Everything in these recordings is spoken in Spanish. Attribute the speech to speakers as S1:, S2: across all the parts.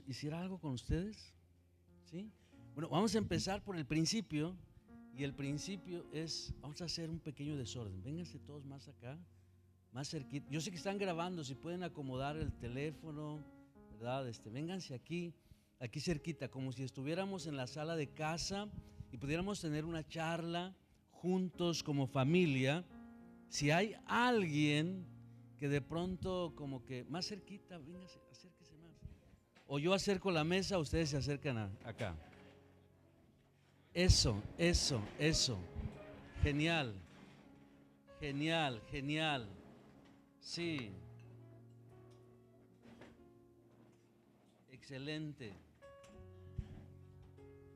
S1: hiciera algo con ustedes? ¿Sí? Bueno, vamos a empezar por el principio. Y el principio es, vamos a hacer un pequeño desorden. Vénganse todos más acá, más cerquita. Yo sé que están grabando, si pueden acomodar el teléfono, ¿verdad? Vénganse aquí cerquita, como si estuviéramos en la sala de casa y pudiéramos tener una charla juntos como familia. Si hay alguien que de pronto como que más cerquita, vénganse, acérquese más. O yo acerco la mesa, ustedes se acercan acá. Eso. Genial. Sí. Excelente.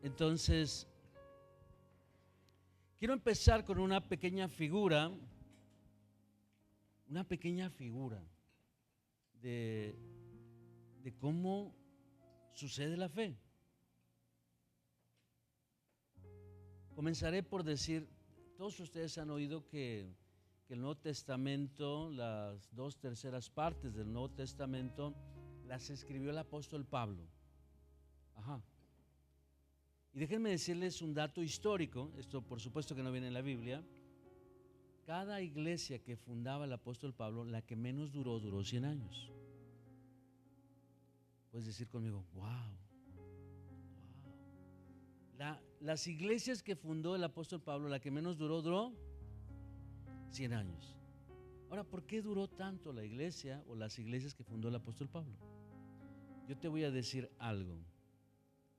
S1: Entonces, quiero empezar con una pequeña figura de cómo sucede la fe. Comenzaré por decir, todos ustedes han oído que el Nuevo Testamento, las 2/3 partes del Nuevo Testamento, las escribió el apóstol Pablo. Ajá. Y déjenme decirles un dato histórico, esto por supuesto que no viene en la Biblia. Cada iglesia que fundaba el apóstol Pablo, la que menos duró 100 años. Puedes decir conmigo, wow. Las iglesias que fundó el apóstol Pablo, la que menos duró 100 años. Ahora, ¿por qué duró tanto la iglesia o las iglesias que fundó el apóstol Pablo? Yo te voy a decir algo.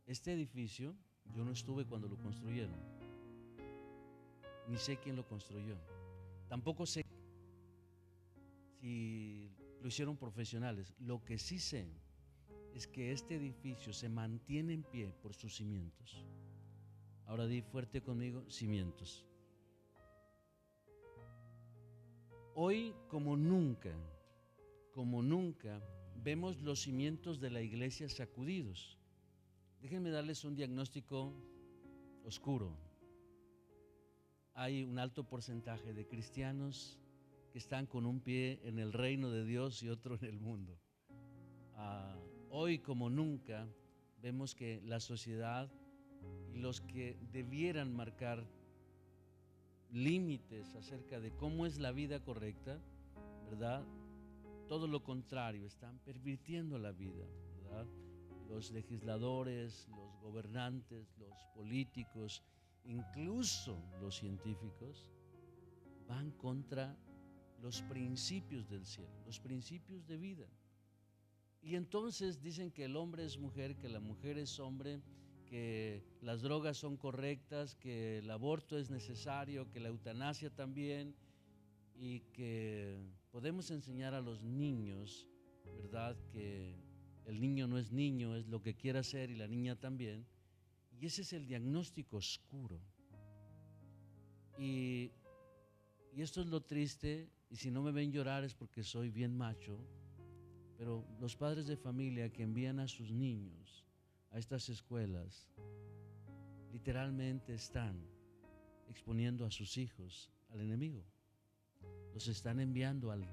S1: Este edificio, yo no estuve cuando lo construyeron, ni sé quién lo construyó. Tampoco sé si lo hicieron profesionales. Lo que sí sé es que este edificio se mantiene en pie por sus cimientos. Ahora di fuerte conmigo, cimientos. Hoy como nunca, vemos los cimientos de la iglesia sacudidos. Déjenme darles un diagnóstico oscuro. Hay un alto porcentaje de cristianos que están con un pie en el reino de Dios y otro en el mundo. Hoy como nunca vemos que la sociedad y los que debieran marcar límites acerca de cómo es la vida correcta, ¿verdad? Todo lo contrario, están pervirtiendo la vida, ¿verdad? Los legisladores, los gobernantes, los políticos, incluso los científicos, van contra los principios del cielo, los principios de vida. Y entonces dicen que el hombre es mujer, que la mujer es hombre, que las drogas son correctas, que el aborto es necesario, que la eutanasia también, y que podemos enseñar a los niños, ¿verdad?, que el niño no es niño, es lo que quiera ser, y la niña también. Y ese es el diagnóstico oscuro. Y esto es lo triste, y si no me ven llorar es porque soy bien macho, pero los padres de familia que envían a sus niños a estas escuelas literalmente están exponiendo a sus hijos al enemigo. Los están enviando al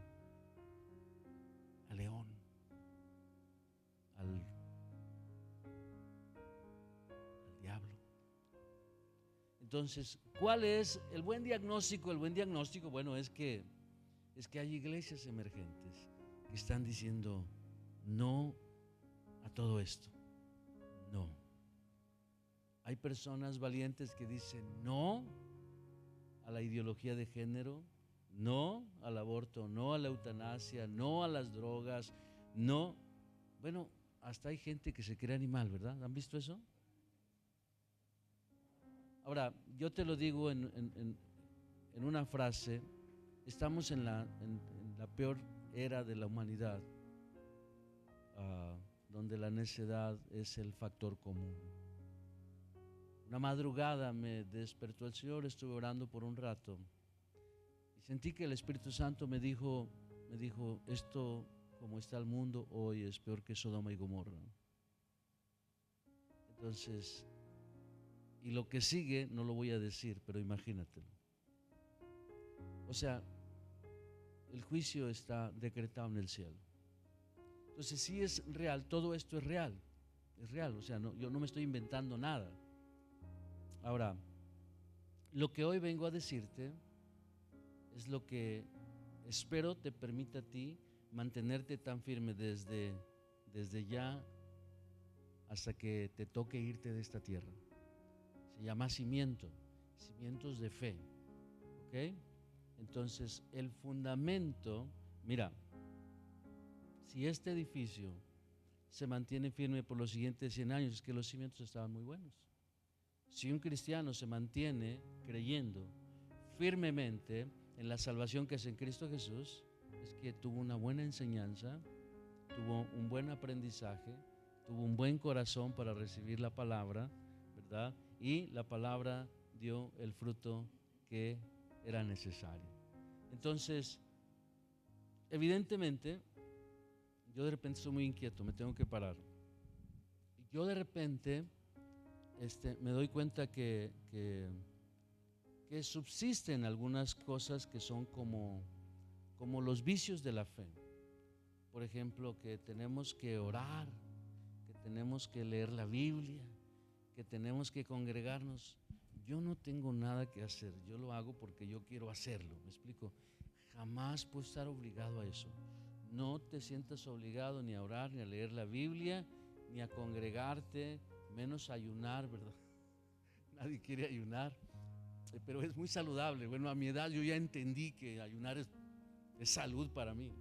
S1: león, al diablo. Entonces, ¿cuál es el buen diagnóstico? El buen diagnóstico, bueno, es que hay iglesias emergentes que están diciendo no a todo esto. No. Hay personas valientes que dicen no a la ideología de género, no al aborto, no a la eutanasia, no a las drogas, no. Bueno, hasta hay gente que se cree animal, ¿verdad? ¿Han visto eso? Ahora, yo te lo digo en una frase. Estamos en la peor era de la humanidad, donde la necedad es el factor común. Una madrugada me despertó el Señor, estuve orando por un rato y sentí que el Espíritu Santo me dijo, esto como está el mundo hoy es peor que Sodoma y Gomorra. Entonces, y lo que sigue no lo voy a decir, pero imagínatelo. O sea, el juicio está decretado en el cielo. Entonces, sí es real, todo esto es real. es real, o sea, yo no me estoy inventando nada. Ahora, lo que hoy vengo a decirte es lo que espero te permita a ti mantenerte tan firme desde ya hasta que te toque irte de esta tierra. Se llama cimientos de fe, ¿ok? Entonces, el fundamento, mira, si este edificio se mantiene firme por los siguientes 100 años, es que los cimientos estaban muy buenos. Si un cristiano se mantiene creyendo firmemente en la salvación que es en Cristo Jesús, es que tuvo una buena enseñanza, tuvo un buen aprendizaje, tuvo un buen corazón para recibir la palabra, ¿verdad? Y la palabra dio el fruto que era necesario. Entonces, evidentemente, yo de repente soy muy inquieto, me tengo que parar. Yo de repente me doy cuenta que subsisten algunas cosas que son como los vicios de la fe. Por ejemplo, que tenemos que orar, que tenemos que leer la Biblia, que tenemos que congregarnos. Yo no tengo nada que hacer, yo lo hago porque yo quiero hacerlo, ¿me explico? Jamás puedo estar obligado a eso. No te sientas obligado ni a orar, ni a leer la Biblia, ni a congregarte, menos a ayunar, ¿verdad? Nadie quiere ayunar, pero es muy saludable. Bueno, a mi edad yo ya entendí que ayunar es salud para mí,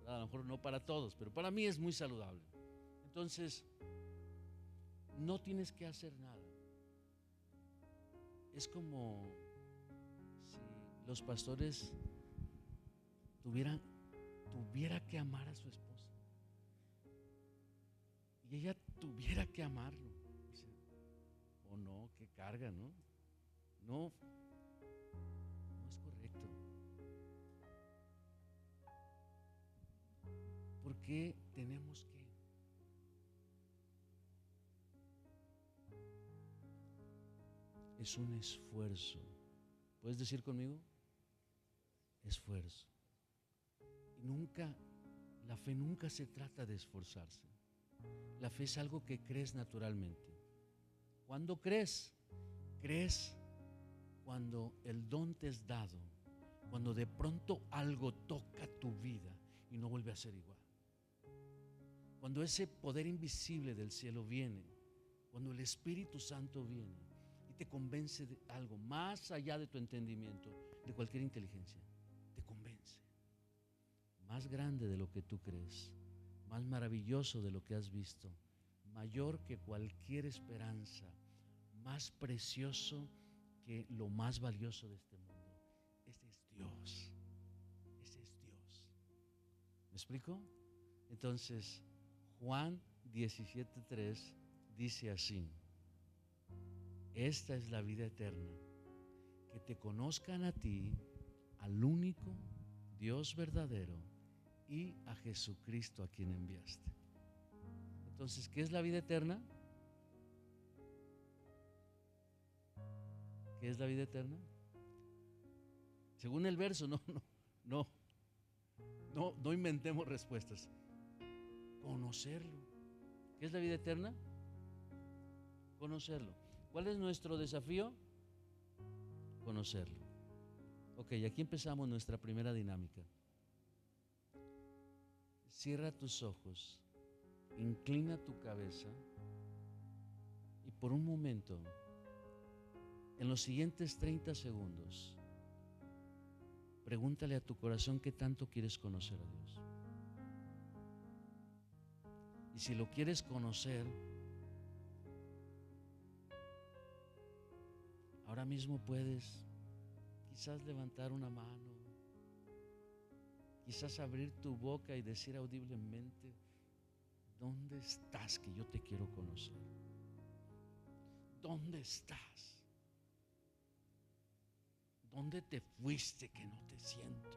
S1: ¿verdad? A lo mejor no para todos, pero para mí es muy saludable. Entonces, no tienes que hacer nada. Es como si los pastores tuviera que amar a su esposa y ella tuviera que amarlo. O no, qué carga, ¿no? No es correcto. ¿Por qué tenemos que? Es un esfuerzo. ¿Puedes decir conmigo? Esfuerzo. La fe nunca se trata de esforzarse. La fe es algo que crees naturalmente. ¿Cuándo crees? Crees cuando el don te es dado, cuando de pronto algo toca tu vida y no vuelve a ser igual. Cuando ese poder invisible del cielo viene, cuando el Espíritu Santo viene y te convence de algo más allá de tu entendimiento, de cualquier inteligencia, te convence. Más grande de lo que tú crees, más maravilloso de lo que has visto, mayor que cualquier esperanza, más precioso que lo más valioso de este mundo. Ese es Dios. Ese es Dios. ¿Me explico? Entonces, Juan 17:3 dice así: esta es la vida eterna, que te conozcan a ti, al único Dios verdadero, y a Jesucristo a quien enviaste. Entonces, ¿qué es la vida eterna? ¿Qué es la vida eterna? Según el verso, no inventemos respuestas. Conocerlo. ¿Qué es la vida eterna? Conocerlo. ¿Cuál es nuestro desafío? Conocerlo. Ok, aquí empezamos nuestra primera dinámica. Cierra tus ojos, inclina tu cabeza y por un momento, en los siguientes 30 segundos, pregúntale a tu corazón qué tanto quieres conocer a Dios. Y si lo quieres conocer, ahora mismo puedes quizás levantar una mano, quizás abrir tu boca y decir audiblemente: ¿dónde estás que yo te quiero conocer? ¿Dónde estás? ¿Dónde te fuiste que no te siento?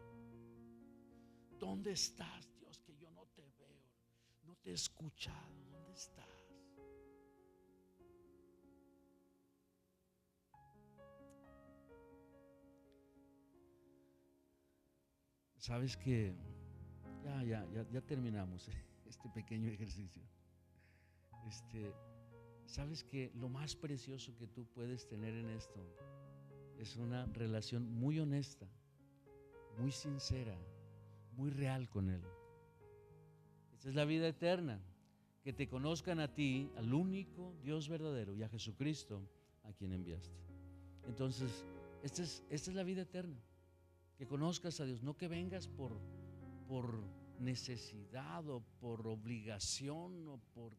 S1: ¿Dónde estás, Dios, que yo no te veo? No te he escuchado. ¿Dónde estás? Sabes que ya terminamos este pequeño ejercicio. Este, sabes que lo más precioso que tú puedes tener en esto es una relación muy honesta, muy sincera, muy real con Él. Esta es la vida eterna, que te conozcan a ti, al único Dios verdadero, y a Jesucristo, a quien enviaste. Entonces, esta es la vida eterna, que conozcas a Dios, no que vengas por necesidad o por obligación o por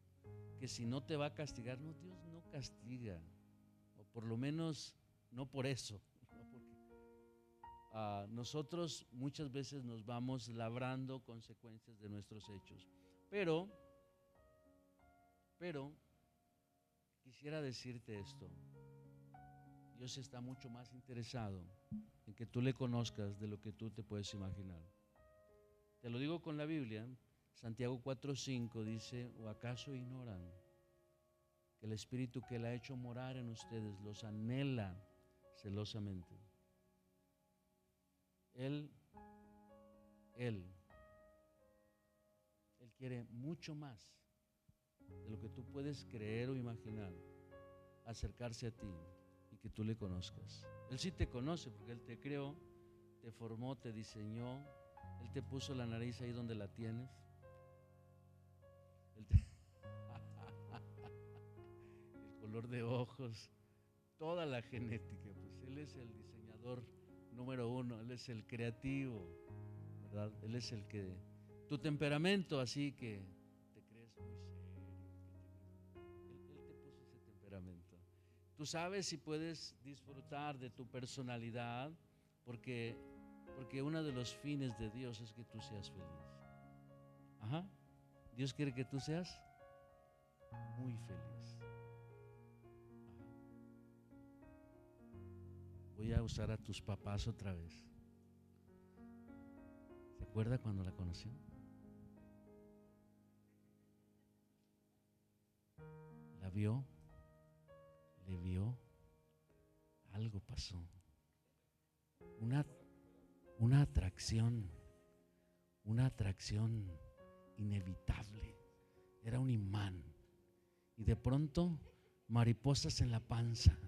S1: que si no te va a castigar. No, Dios no castiga, o por lo menos no por eso, ¿no? Porque nosotros muchas veces nos vamos labrando consecuencias de nuestros hechos, pero quisiera decirte esto: Dios está mucho más interesado en que tú le conozcas de lo que tú te puedes imaginar. Te lo digo con la Biblia. Santiago 4:5 dice: ¿o acaso ignoran que el Espíritu que Él ha hecho morar en ustedes los anhela celosamente? Él quiere mucho más de lo que tú puedes creer o imaginar, acercarse a ti y que tú le conozcas. Él sí te conoce porque Él te creó, te formó, te diseñó. Él te puso la nariz ahí donde la tienes. El color de ojos, toda la genética. Pues Él es el diseñador número uno, Él es el creativo, ¿verdad? Él es el que, tu temperamento, así que te crees muy serio, Él te puso ese temperamento. Tú sabes si puedes disfrutar de tu personalidad, porque uno de los fines de Dios es que tú seas feliz. Ajá. Dios quiere que tú seas muy feliz. Ajá. Voy a usar a tus papás otra vez. ¿Se acuerda cuando la conoció? La vio, le vio, algo pasó. Una atracción inevitable. Era un imán. Y de pronto, mariposas en la panza,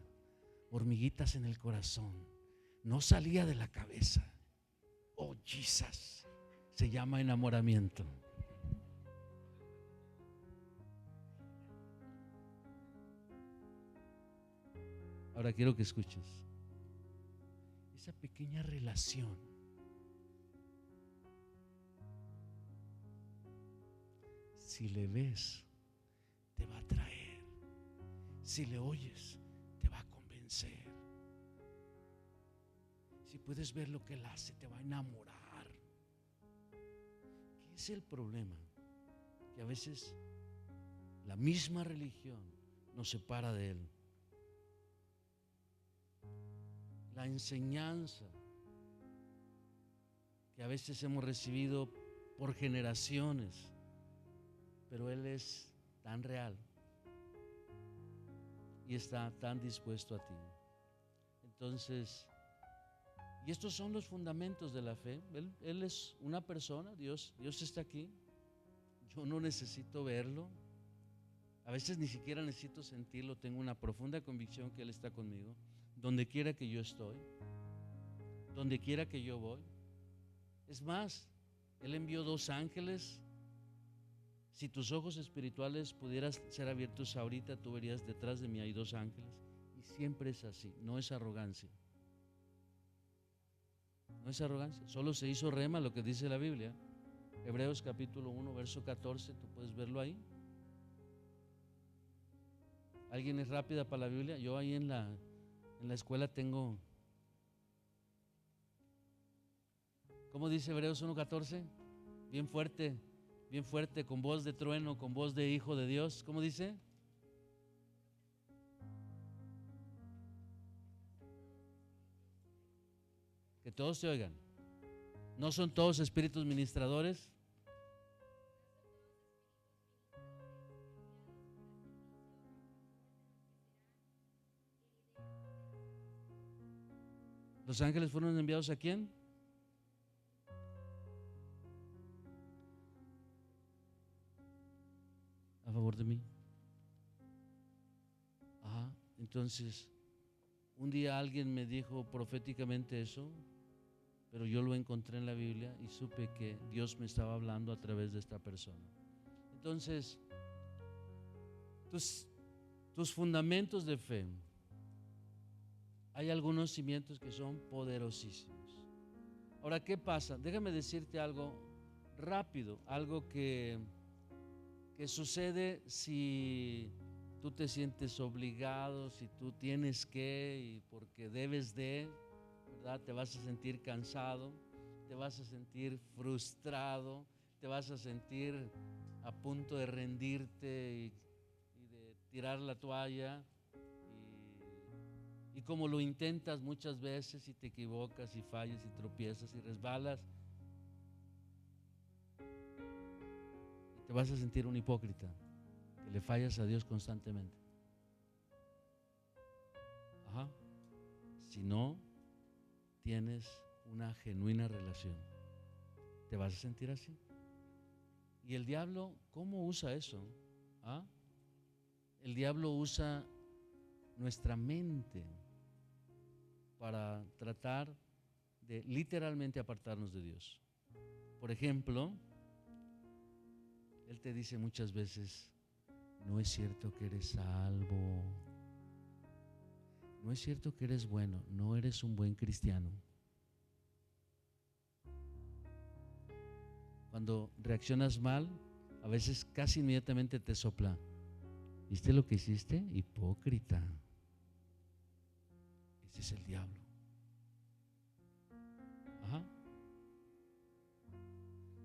S1: hormiguitas en el corazón. No salía de la cabeza. Oh, Jesus. Se llama enamoramiento. Ahora quiero que escuches. Esa pequeña relación si le ves, te va a atraer. Si le oyes, te va a convencer. Si puedes ver lo que Él hace, te va a enamorar. ¿Qué es el problema? Que a veces la misma religión nos separa de Él. La enseñanza que a veces hemos recibido por generaciones, pero Él es tan real y está tan dispuesto a ti. Entonces, y estos son los fundamentos de la fe. Él es una persona, Dios está aquí. Yo no necesito verlo. A veces ni siquiera necesito sentirlo. Tengo una profunda convicción que Él está conmigo. Donde quiera que yo estoy, donde quiera que yo voy. Es más, Él envió 2 ángeles. Si tus ojos espirituales pudieran ser abiertos ahorita, tú verías detrás de mí hay 2 ángeles. Y siempre es así, no es arrogancia. No es arrogancia, solo se hizo rema lo que dice la Biblia. Hebreos capítulo 1, verso 14, tú puedes verlo ahí. ¿Alguien es rápida para la Biblia? Yo ahí en la escuela tengo, ¿cómo dice Hebreos 1:14? Bien fuerte, con voz de trueno, con voz de hijo de Dios. ¿Cómo dice? Que todos te oigan. ¿No son todos espíritus ministradores? ¿Los ángeles fueron enviados a quién? A favor de mí. Entonces, un día alguien me dijo proféticamente eso, pero yo lo encontré en la Biblia y supe que Dios me estaba hablando a través de esta persona. Entonces, tus fundamentos de fe, hay algunos cimientos que son poderosísimos. Ahora, ¿qué pasa? Déjame decirte algo rápido, algo que sucede si tú te sientes obligado, si tú tienes que y porque debes de, ¿verdad? Te vas a sentir cansado, te vas a sentir frustrado, te vas a sentir a punto de rendirte y de tirar la toalla. Y como lo intentas muchas veces y te equivocas y fallas y tropiezas y resbalas, te vas a sentir un hipócrita, que le fallas a Dios constantemente. Ajá. Si no tienes una genuina relación, te vas a sentir así. Y el diablo, ¿cómo usa eso? ¿Ah? El diablo usa nuestra mente para tratar de literalmente apartarnos de Dios. Por ejemplo, Él te dice muchas veces: no es cierto que eres salvo, no es cierto que eres bueno, no eres un buen cristiano. Cuando reaccionas mal, a veces casi inmediatamente te sopla: ¿viste lo que hiciste? Hipócrita. Ese es el diablo. Ajá.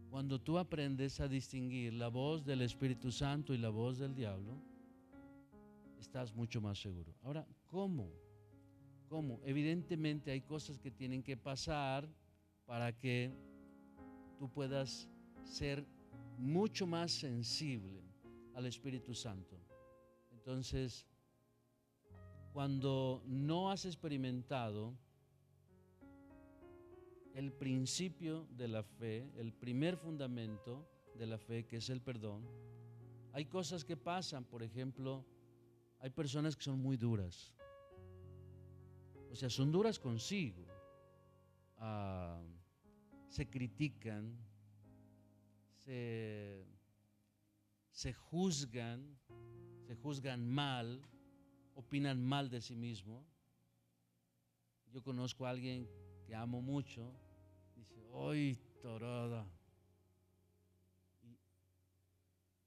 S1: Cuando tú aprendes a distinguir la voz del Espíritu Santo y la voz del diablo, estás mucho más seguro. Ahora, ¿cómo? Evidentemente hay cosas que tienen que pasar para que tú puedas ser mucho más sensible al Espíritu Santo. Entonces, cuando no has experimentado el principio de la fe, el primer fundamento de la fe, que es el perdón, hay cosas que pasan. Por ejemplo, hay personas que son muy duras. O sea, son duras consigo. Se critican, se juzgan mal, opinan mal de sí mismo. Yo conozco a alguien que amo mucho, dice: ¡ay, torada!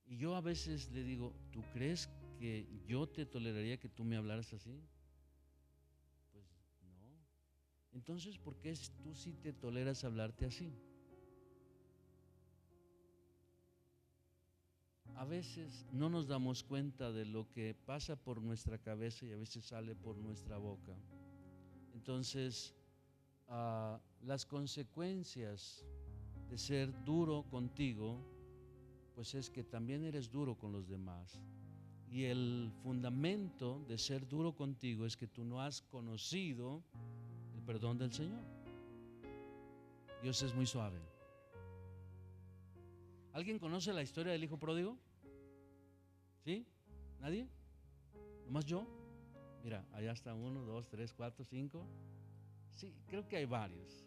S1: Y yo a veces le digo: ¿tú crees que yo te toleraría que tú me hablaras así? Pues no. Entonces, ¿por qué tú sí te toleras hablarte así? A veces no nos damos cuenta de lo que pasa por nuestra cabeza y a veces sale por nuestra boca. Entonces, las consecuencias de ser duro contigo, pues es que también eres duro con los demás. Y el fundamento de ser duro contigo es que tú no has conocido el perdón del Señor. Dios es muy suave. ¿Alguien conoce la historia del hijo pródigo? ¿Sí? ¿Nadie? ¿Nomás yo? Mira, allá está 1, 2, 3, 4, 5. Sí, creo que hay varios.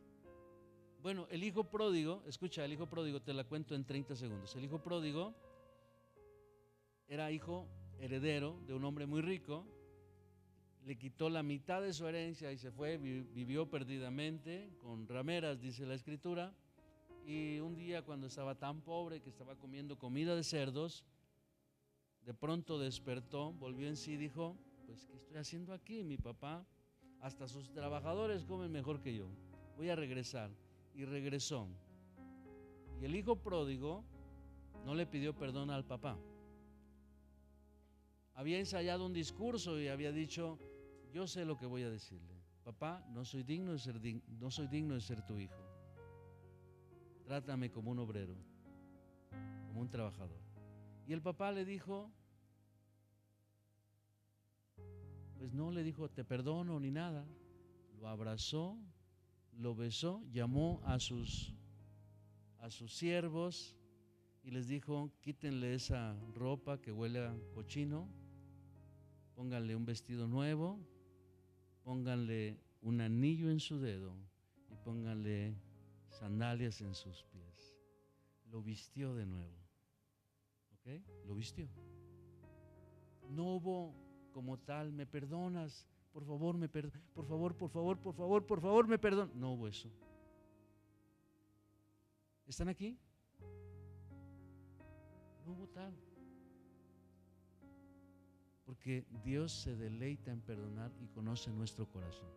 S1: Bueno, el hijo pródigo, escucha, el hijo pródigo te la cuento en 30 segundos. El hijo pródigo era hijo heredero de un hombre muy rico, le quitó la mitad de su herencia y se fue, vivió perdidamente, con rameras, dice la escritura, y un día cuando estaba tan pobre que estaba comiendo comida de cerdos, de pronto despertó, volvió en sí y dijo: pues, ¿qué estoy haciendo aquí? Mi papá, hasta sus trabajadores comen mejor que yo, voy a regresar. Y regresó. Y el hijo pródigo no le pidió perdón al papá. Había ensayado un discurso y había dicho: yo sé lo que voy a decirle. Papá, no soy digno de ser tu hijo. Trátame como un obrero, como un trabajador. Y el papá le dijo, pues no le dijo te perdono ni nada. Lo abrazó, lo besó, llamó a sus siervos y les dijo: quítenle esa ropa que huele a cochino, pónganle un vestido nuevo, pónganle un anillo en su dedo y pónganle sandalias en sus pies. Lo vistió de nuevo. ¿Ok? Lo vistió. No hubo como tal, me perdonas, por favor, por favor, me perdonas. No hubo eso. ¿Están aquí? No hubo tal. Porque Dios se deleita en perdonar y conoce nuestro corazón.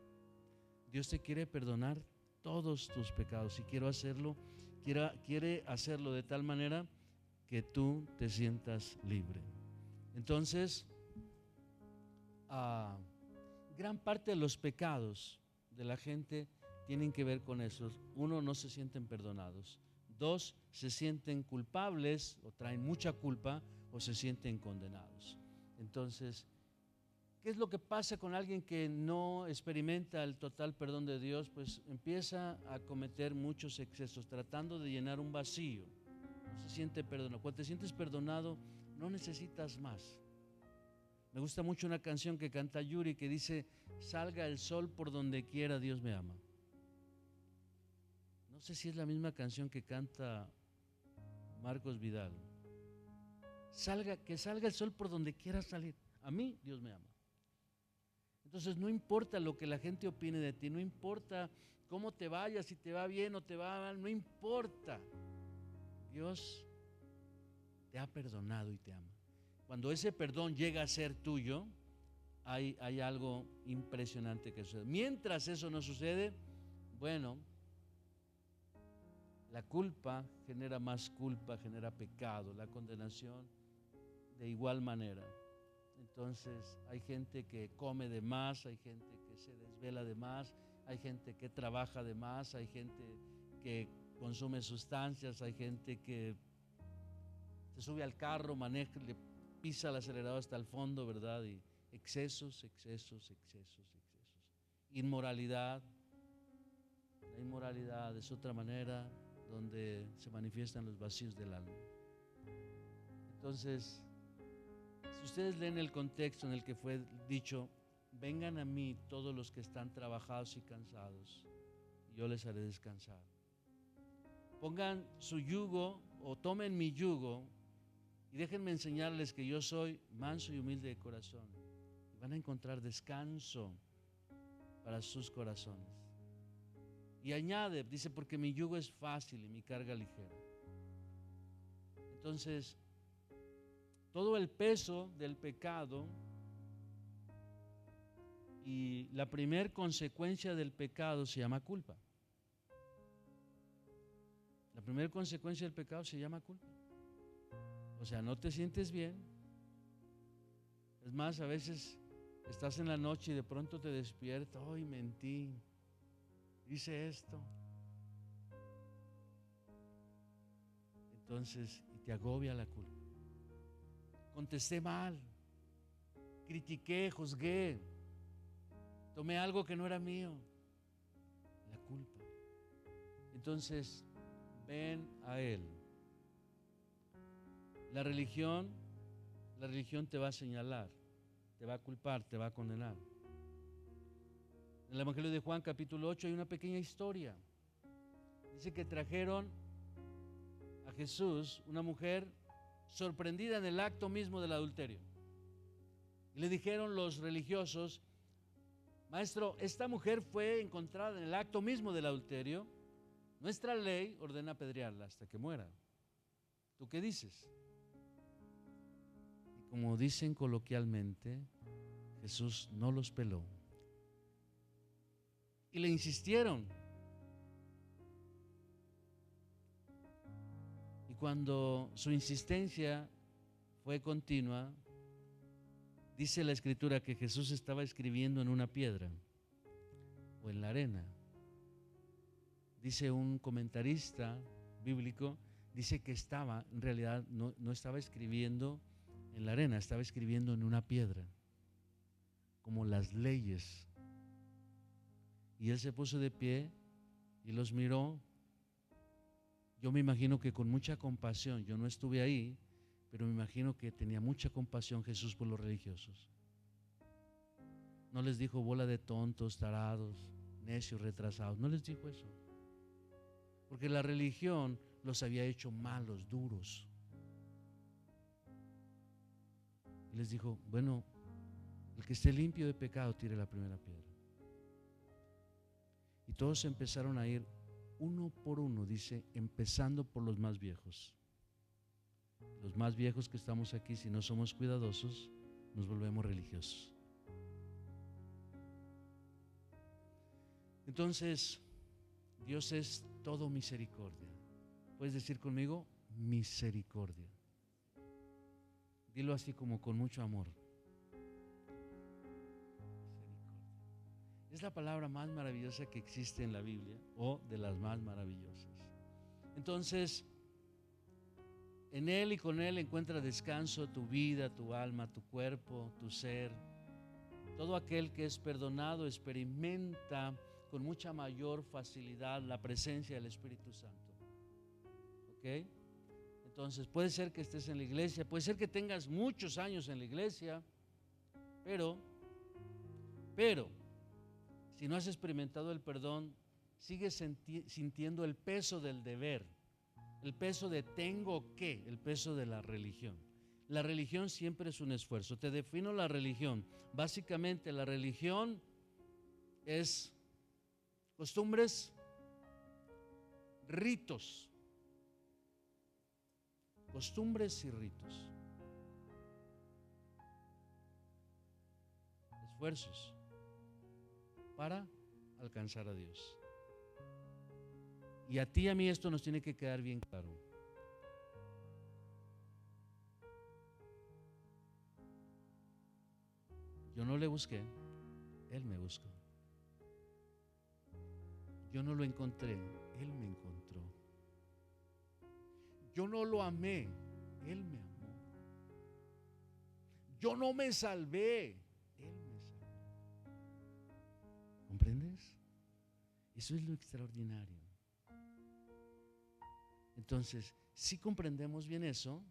S1: Dios te quiere perdonar todos tus pecados y quiere hacerlo de tal manera que tú te sientas libre. Entonces, gran parte de los pecados de la gente tienen que ver con eso. Uno, no se sienten perdonados. Dos, se sienten culpables o traen mucha culpa o se sienten condenados. Entonces, ¿qué es lo que pasa con alguien que no experimenta el total perdón de Dios? Pues empieza a cometer muchos excesos, tratando de llenar un vacío. No se siente perdonado. Cuando te sientes perdonado, no necesitas más. Me gusta mucho una canción que canta Yuri que dice: salga el sol por donde quiera, Dios me ama. No sé si es la misma canción que canta Marcos Vidal. Que salga el sol por donde quiera salir. A mí, Dios me ama. Entonces no importa lo que la gente opine de ti, no importa cómo te vayas, si te va bien o te va mal, no importa. Dios te ha perdonado y te ama. Cuando ese perdón llega a ser tuyo, hay algo impresionante que sucede. Mientras eso no sucede, bueno, la culpa genera más culpa, genera pecado, la condenación de igual manera. Entonces hay gente que come de más, hay gente que se desvela de más, hay gente que trabaja de más, hay gente que consume sustancias, hay gente que se sube al carro, maneja, le pisa el acelerador hasta el fondo, ¿verdad? Y excesos. Inmoralidad. La inmoralidad es otra manera donde se manifiestan los vacíos del alma. Entonces, si ustedes leen el contexto en el que fue dicho: vengan a mí todos los que están trabajados y cansados, y yo les haré descansar. Pongan su yugo o tomen mi yugo y déjenme enseñarles que yo soy manso y humilde de corazón. Y van a encontrar descanso para sus corazones. Y añade, dice, porque mi yugo es fácil y mi carga ligera. Entonces, todo el peso del pecado y la primer consecuencia del pecado se llama culpa. La primera consecuencia del pecado se llama culpa. O sea, no te sientes bien. Es más, a veces estás en la noche y de pronto te despiertas: hoy mentí, hice esto. Entonces, y te agobia la culpa. Contesté mal, critiqué, juzgué, tomé algo que no era mío. La culpa. Entonces, ven a Él. La religión te va a señalar, te va a culpar, te va a condenar. En el Evangelio de Juan capítulo 8 hay una pequeña historia. Dice que trajeron a Jesús una mujer sorprendida en el acto mismo del adulterio. Y le dijeron los religiosos: maestro, esta mujer fue encontrada en el acto mismo del adulterio. Nuestra ley ordena apedrearla hasta que muera. ¿Tú qué dices? Y como dicen coloquialmente, Jesús no los peló. Y le insistieron. Y cuando su insistencia fue continua, dice la Escritura que Jesús estaba escribiendo en una piedra o en la arena. Dice un comentarista bíblico, dice que en realidad no estaba escribiendo en la arena, estaba escribiendo en una piedra, como las leyes. Y él se puso de pie y los miró. Yo me imagino que con mucha compasión, yo no estuve ahí, pero me imagino que tenía mucha compasión Jesús por los religiosos. No les dijo bola de tontos, tarados, necios, retrasados. No les dijo eso. Porque la religión los había hecho malos, duros. Y les dijo, bueno, el que esté limpio de pecado tire la primera piedra. Y todos empezaron a ir uno por uno, dice, empezando por los más viejos. Los más viejos que estamos aquí, si no somos cuidadosos, nos volvemos religiosos. Entonces, Dios es todo misericordia. ¿Puedes decir conmigo? Misericordia. Dilo así como con mucho amor. Es la palabra más maravillosa que existe en la Biblia, o de las más maravillosas. Entonces, en Él y con Él encuentra descanso tu vida, tu alma, tu cuerpo, tu ser. Todo aquel que es perdonado experimenta con mucha mayor facilidad la presencia del Espíritu Santo. ¿Ok? Entonces puede ser que estés en la iglesia, puede ser que tengas muchos años en la iglesia, pero si no has experimentado el perdón, sigues sintiendo el peso del deber, el peso de tengo que, el peso de la religión. La religión siempre es un esfuerzo. Te defino la religión. Básicamente la religión es costumbres, ritos. Costumbres y ritos. Esfuerzos para alcanzar a Dios. Y a ti y a mí esto nos tiene que quedar bien claro. Yo no le busqué, Él me buscó. Yo no lo encontré, Él me encontró. Yo no lo amé, Él me amó. Yo no me salvé, Él me salvó. ¿Comprendes? Eso es lo extraordinario. Entonces, si comprendemos bien eso,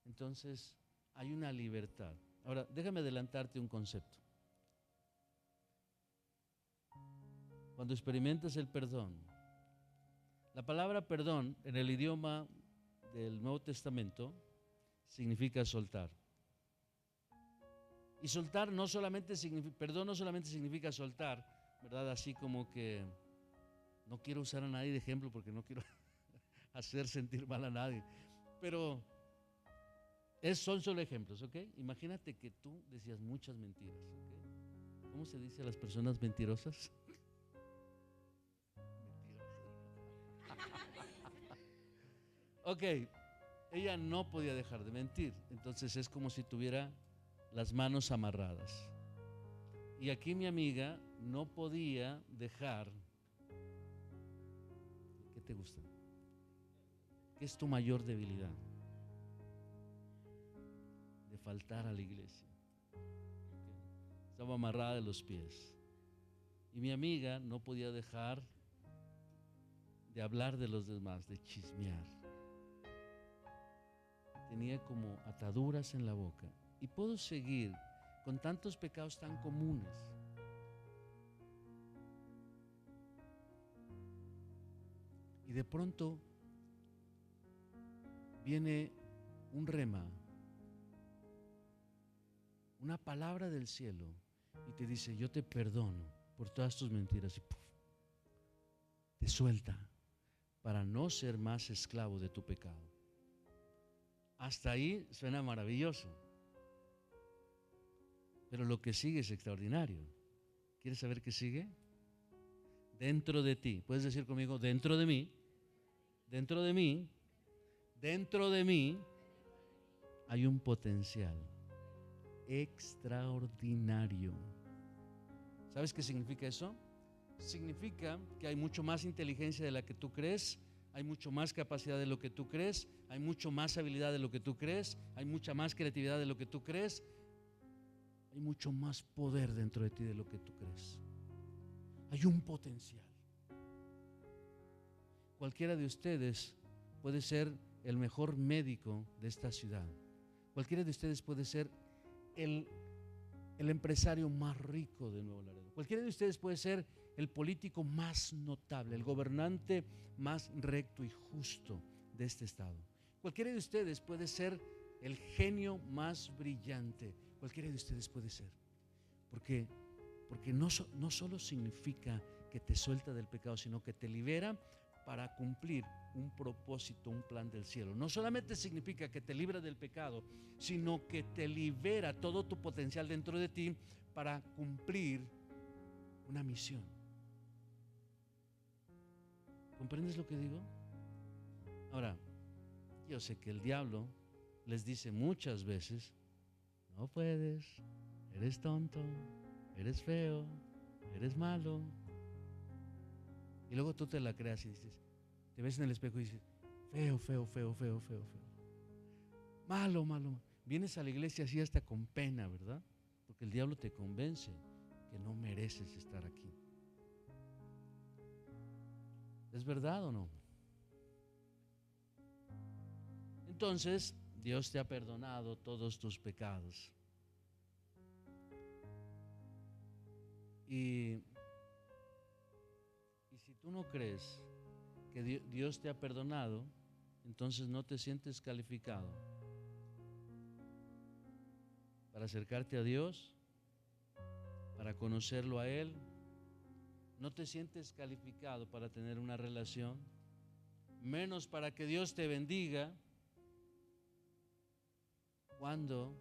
S1: entonces hay una libertad. Ahora, déjame adelantarte un concepto. Cuando experimentas el perdón, la palabra perdón en el idioma del Nuevo Testamento significa soltar. Y soltar no solamente significa, perdón no solamente significa soltar, ¿verdad? Así como que no quiero usar a nadie de ejemplo porque no quiero hacer sentir mal a nadie, pero son solo ejemplos, ¿ok? Imagínate que tú decías muchas mentiras, ¿ok? ¿Cómo se dice a las personas mentirosas? Ok, ella no podía dejar de mentir, entonces es como si tuviera las manos amarradas. Y aquí mi amiga no podía dejar. ¿Qué te gusta? ¿Qué es tu mayor debilidad? De faltar a la iglesia. Estaba amarrada de los pies. Y mi amiga no podía dejar de hablar de los demás, de chismear. Tenía como ataduras en la boca. Y puedo seguir con tantos pecados tan comunes. Y de pronto viene un rema, una palabra del cielo, y te dice: yo te perdono por todas tus mentiras, y ¡puf!, te suelta para no ser más esclavo de tu pecado. Hasta ahí suena maravilloso, pero lo que sigue es extraordinario. ¿Quieres saber qué sigue? Dentro de ti, puedes decir conmigo: dentro de mí, dentro de mí, dentro de mí hay un potencial extraordinario. ¿Sabes qué significa eso? Significa que hay mucho más inteligencia de la que tú crees, hay mucho más capacidad de lo que tú crees, hay mucho más habilidad de lo que tú crees, hay mucha más creatividad de lo que tú crees, hay mucho más poder dentro de ti de lo que tú crees. Hay un potencial. Cualquiera de ustedes puede ser el mejor médico de esta ciudad. Cualquiera de ustedes puede ser el el empresario más rico de Nuevo Laredo. Cualquiera de ustedes puede ser el político más notable, el gobernante más recto y justo de este estado. Cualquiera de ustedes puede ser el genio más brillante. Cualquiera de ustedes puede ser. Porque no solo significa que te suelta del pecado, sino que te libera para cumplir un propósito, un plan del cielo. No solamente significa que te libra del pecado, sino que te libera todo tu potencial dentro de ti para cumplir una misión. ¿Comprendes lo que digo? Ahora, yo sé que el diablo les dice muchas veces: no puedes, eres tonto, eres feo, eres malo. Y luego tú te la creas y dices, te ves en el espejo y dices: feo, feo, feo, feo, feo, feo. Malo, malo. Vienes a la iglesia así hasta con pena, ¿verdad? Porque el diablo te convence que no mereces estar aquí. ¿Es verdad o no? Entonces, Dios te ha perdonado todos tus pecados. Y si tú no crees que Dios te ha perdonado, entonces no te sientes calificado para acercarte a Dios, para conocerlo a Él. No te sientes calificado para tener una relación, menos para que Dios te bendiga. Cuando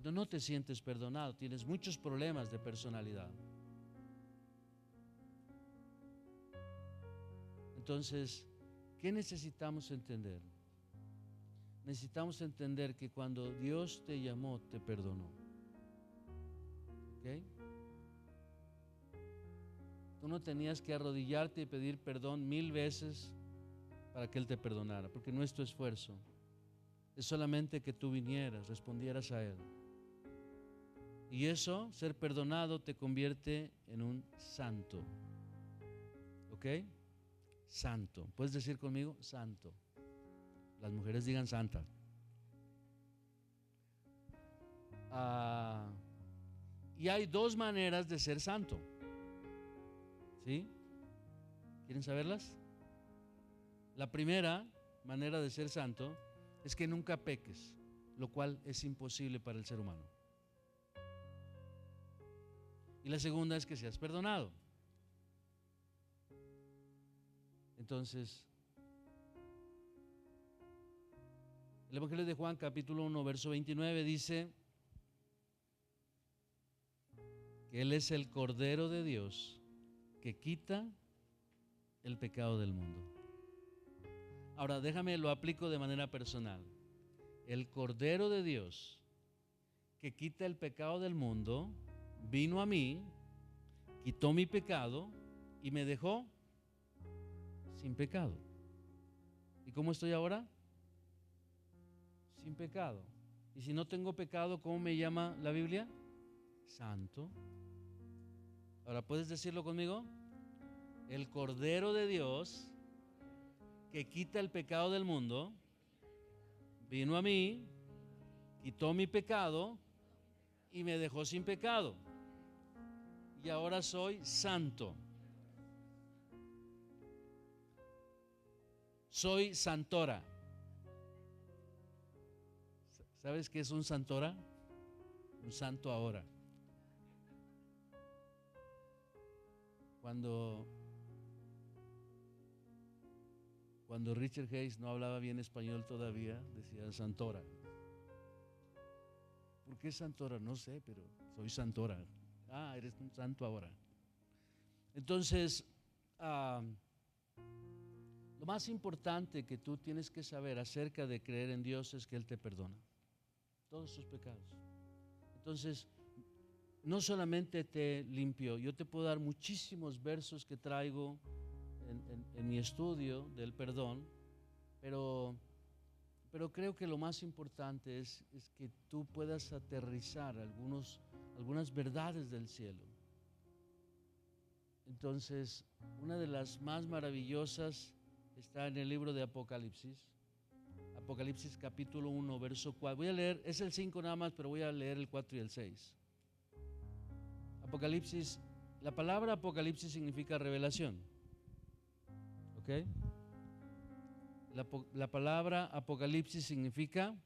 S1: no te sientes perdonado, tienes muchos problemas de personalidad. Entonces, ¿qué necesitamos entender? Necesitamos entender que cuando Dios te llamó, te perdonó. ¿Ok? Tú no tenías que arrodillarte y pedir perdón 1000 veces para que Él te perdonara, porque no es tu esfuerzo. Es solamente que tú vinieras, respondieras a Él. Y eso, ser perdonado, te convierte en un santo. ¿Ok? Santo. ¿Puedes decir conmigo? Santo. Las mujeres digan santa. Y hay dos maneras de ser santo. ¿Sí? ¿Quieren saberlas? La primera manera de ser santo es que nunca peques, lo cual es imposible para el ser humano. Y la segunda es que seas perdonado. Entonces, el Evangelio de Juan, capítulo 1, verso 29 dice que Él es el Cordero de Dios que quita el pecado del mundo. Ahora, déjame lo aplico de manera personal. El Cordero de Dios que quita el pecado del mundo vino a mí, quitó mi pecado y me dejó sin pecado. ¿Y cómo estoy ahora? Sin pecado. Y si no tengo pecado, ¿cómo me llama la Biblia? Santo. Ahora, ¿puedes decirlo conmigo? El Cordero de Dios que quita el pecado del mundo vino a mí, quitó mi pecado y me dejó sin pecado. Y ahora soy santo. Soy santora. ¿Sabes qué es un santora? Un santo ahora. Cuando Richard Hayes no hablaba bien español todavía, decía santora. ¿Por qué santora? No sé, pero soy santora. Ah, eres un santo ahora. Entonces, lo más importante que tú tienes que saber acerca de creer en Dios es que Él te perdona todos tus pecados. Entonces, no solamente te limpió, yo te puedo dar muchísimos versos que traigo en mi estudio del perdón, pero creo que lo más importante es que tú puedas aterrizar algunas verdades del cielo. Entonces, una de las más maravillosas está en el libro de Apocalipsis. Apocalipsis capítulo 1, verso 4. Voy a leer, es el 5 nada más, pero voy a leer el 4 y el 6. Apocalipsis, la palabra Apocalipsis significa revelación. ¿Ok? La palabra Apocalipsis significa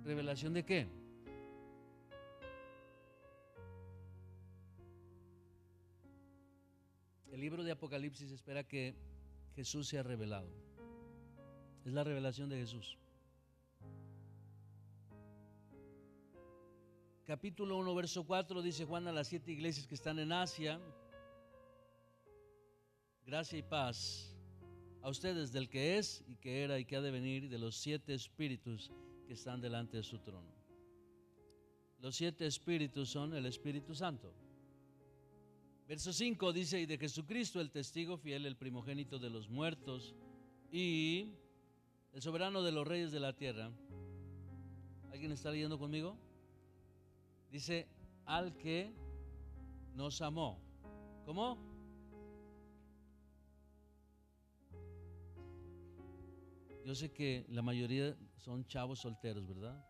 S1: revelación ¿de qué? El libro de Apocalipsis espera que Jesús sea revelado. Es la revelación de Jesús. Capítulo 1, verso 4 dice Juan a las 7 iglesias que están en Asia: gracia y paz a ustedes del que es y que era y que ha de venir, de los 7 espíritus que están delante de su trono. Los 7 espíritus son el Espíritu Santo. Verso 5 dice: y de Jesucristo, el testigo fiel, el primogénito de los muertos y el soberano de los reyes de la tierra. ¿Alguien está leyendo conmigo? Dice: al que nos amó. ¿Cómo? Yo sé que la mayoría son chavos solteros, ¿verdad?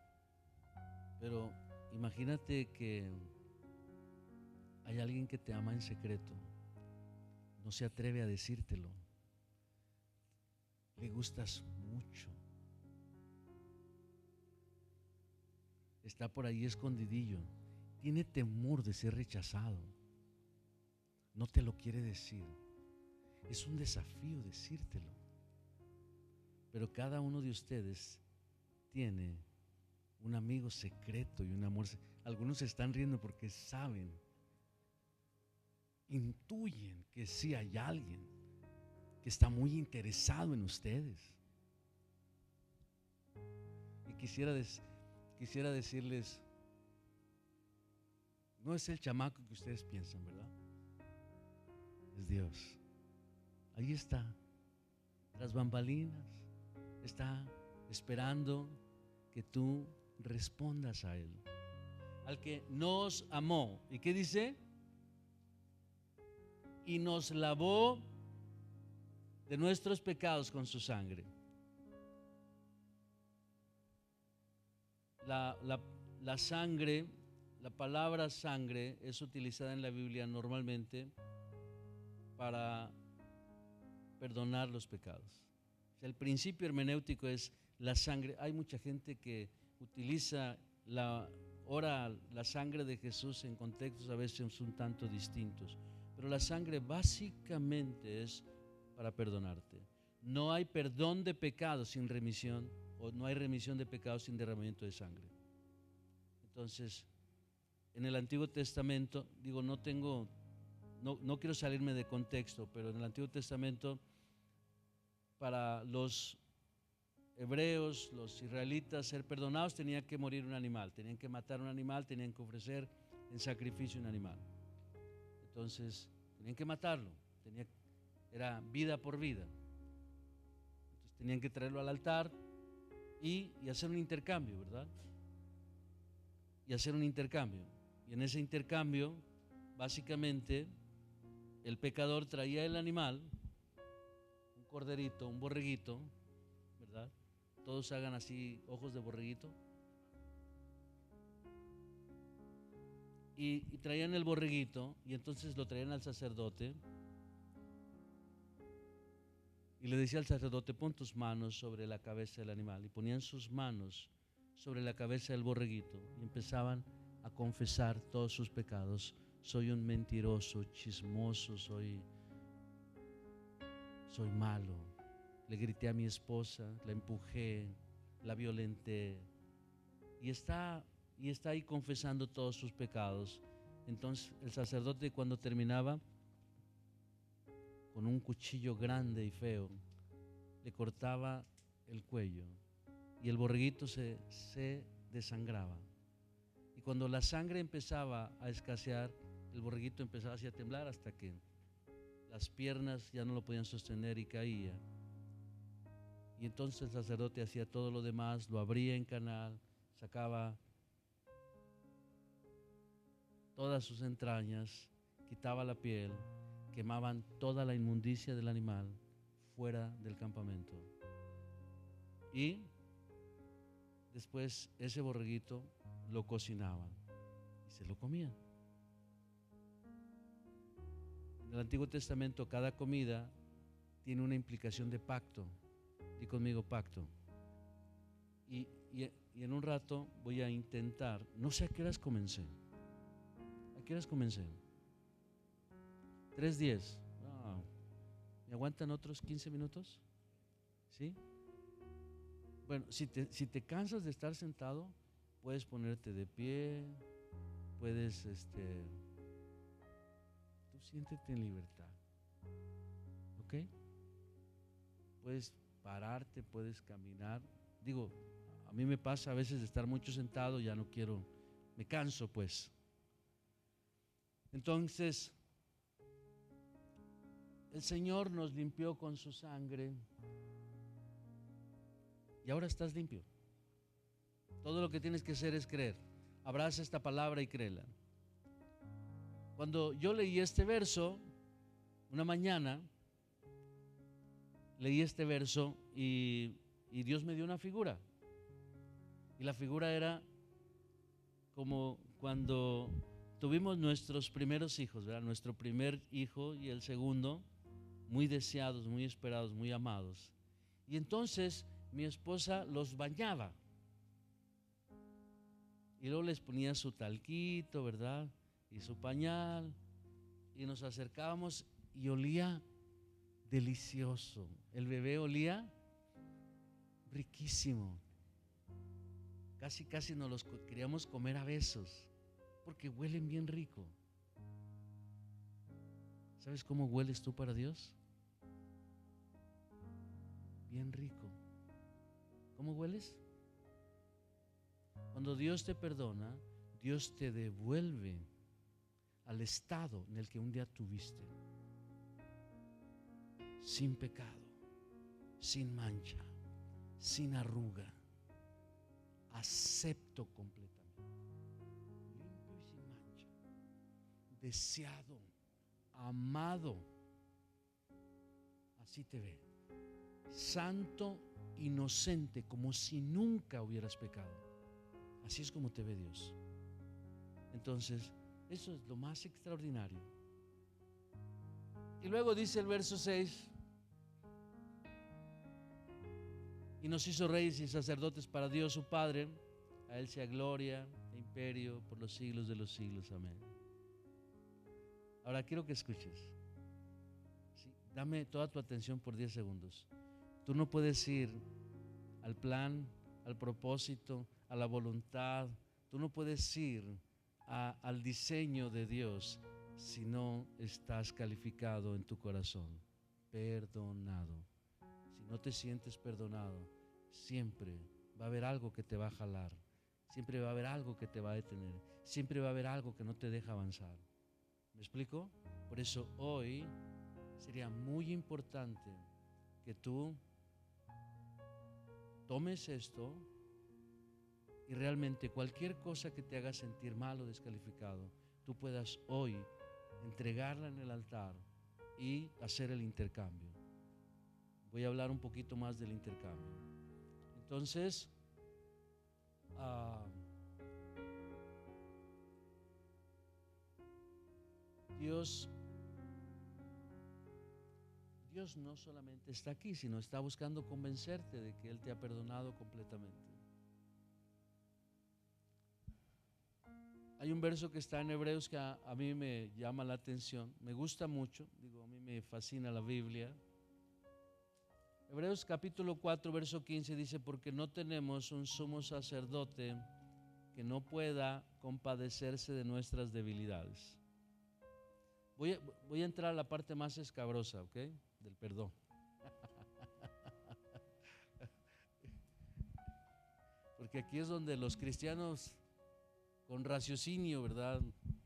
S1: Pero imagínate que hay alguien que te ama en secreto, no se atreve a decírtelo, le gustas mucho, está por ahí escondidillo, tiene temor de ser rechazado, no te lo quiere decir. Es un desafío decírtelo. Pero cada uno de ustedes tiene un amigo secreto y un amor. Algunos se están riendo porque saben, intuyen que sí hay alguien que está muy interesado en ustedes. Y quisiera decirles, no es el chamaco que ustedes piensan, ¿verdad? Es Dios. Ahí está, tras bambalinas, está esperando que tú respondas a Él. Al que nos amó. ¿Y qué dice? Y nos lavó de nuestros pecados con su sangre. La sangre, la palabra sangre es utilizada en la Biblia normalmente para perdonar los pecados. O sea, el principio hermenéutico es la sangre. Hay mucha gente que utiliza la sangre de Jesús en contextos a veces un tanto distintos, pero la sangre básicamente es para perdonarte. No hay perdón de pecados sin remisión, o no hay remisión de pecados sin derramamiento de sangre. Entonces, en el Antiguo Testamento, digo, no quiero salirme de contexto, pero en el Antiguo Testamento, para los hebreos, los israelitas, ser perdonados tenía que morir un animal, tenían que matar un animal, tenían que ofrecer en sacrificio un animal. Entonces, tenían que matarlo, era vida por vida. Entonces, tenían que traerlo al altar y hacer un intercambio, ¿verdad? Y hacer un intercambio. Y en ese intercambio, básicamente, el pecador traía el animal, un corderito, un borreguito, ¿verdad? Todos hagan así, ojos de borreguito. Y traían el borreguito, y entonces lo traían al sacerdote. Y le decía al sacerdote: pon tus manos sobre la cabeza del animal. Y ponían sus manos sobre la cabeza del borreguito y empezaban a confesar todos sus pecados. Soy un mentiroso, chismoso, soy malo. Le grité a mi esposa, la empujé, la violenté. Y está ahí confesando todos sus pecados. Entonces el sacerdote, cuando terminaba, con un cuchillo grande y feo, le cortaba el cuello y el borreguito se desangraba. Y cuando la sangre empezaba a escasear, el borreguito empezaba así a temblar hasta que las piernas ya no lo podían sostener y caía. Y entonces el sacerdote hacía todo lo demás, lo abría en canal, sacaba todas sus entrañas, quitaba la piel, quemaban toda la inmundicia del animal fuera del campamento. Y después ese borreguito lo cocinaban y se lo comían. En el Antiguo Testamento cada comida tiene una implicación de pacto. Di conmigo pacto. Y en un rato voy a intentar, no sé a qué horas comencé. ¿A qué horas comencé? 3:10. No. ¿Me aguantan otros 15 minutos? ¿Sí? Bueno, si te cansas de estar sentado, puedes ponerte de pie, puedes, tú siéntete en libertad, ¿ok? Puedes pararte, puedes caminar. Digo, a mí me pasa a veces de estar mucho sentado, ya no quiero, me canso pues. Entonces, el Señor nos limpió con su sangre y ahora estás limpio. Todo lo que tienes que hacer es creer. Abraza esta palabra y créela. Cuando yo leí este verso, una mañana, leí este verso y Dios me dio una figura. Y la figura era como cuando tuvimos nuestros primeros hijos, ¿verdad? Nuestro primer hijo y el segundo, muy deseados, muy esperados, muy amados. Y entonces mi esposa los bañaba. Y luego les ponía su talquito, ¿verdad? Y su pañal. Y nos acercábamos y olía delicioso. El bebé olía riquísimo. Casi nos los queríamos comer a besos, porque huelen bien rico. ¿Sabes cómo hueles tú para Dios? Bien rico. ¿Cómo hueles? Cuando Dios te perdona, Dios te devuelve al estado en el que un día tuviste, sin pecado, sin mancha, sin arruga, acepto completamente, limpio y sin mancha, deseado, amado. Así te ve, santo, inocente, como si nunca hubieras pecado. Así es como te ve Dios. Entonces, eso es lo más extraordinario. Y luego dice el verso 6: y nos hizo reyes y sacerdotes para Dios su Padre. A Él sea gloria e imperio por los siglos de los siglos. Amén. Ahora quiero que escuches. Sí, dame toda tu atención por 10 segundos. Tú no puedes ir al plan, al propósito, a la voluntad. Tú no puedes ir al diseño de Dios si no estás calificado en tu corazón. Perdonado. Si no te sientes perdonado, siempre va a haber algo que te va a jalar. Siempre va a haber algo que te va a detener. Siempre va a haber algo que no te deja avanzar. ¿Me explico? Por eso hoy sería muy importante que tú tomes esto y realmente cualquier cosa que te haga sentir mal o descalificado, tú puedas hoy entregarla en el altar y hacer el intercambio. Voy a hablar un poquito más del intercambio. Entonces, Dios no solamente está aquí, sino está buscando convencerte de que Él te ha perdonado completamente. Hay un verso que está en Hebreos que a mí me llama la atención, me gusta mucho, a mí me fascina la Biblia. Hebreos capítulo 4, verso 15 dice: porque no tenemos un sumo sacerdote que no pueda compadecerse de nuestras debilidades. Voy a entrar a la parte más escabrosa, ¿ok? Del perdón. Porque aquí es donde los cristianos con raciocinio, ¿verdad?,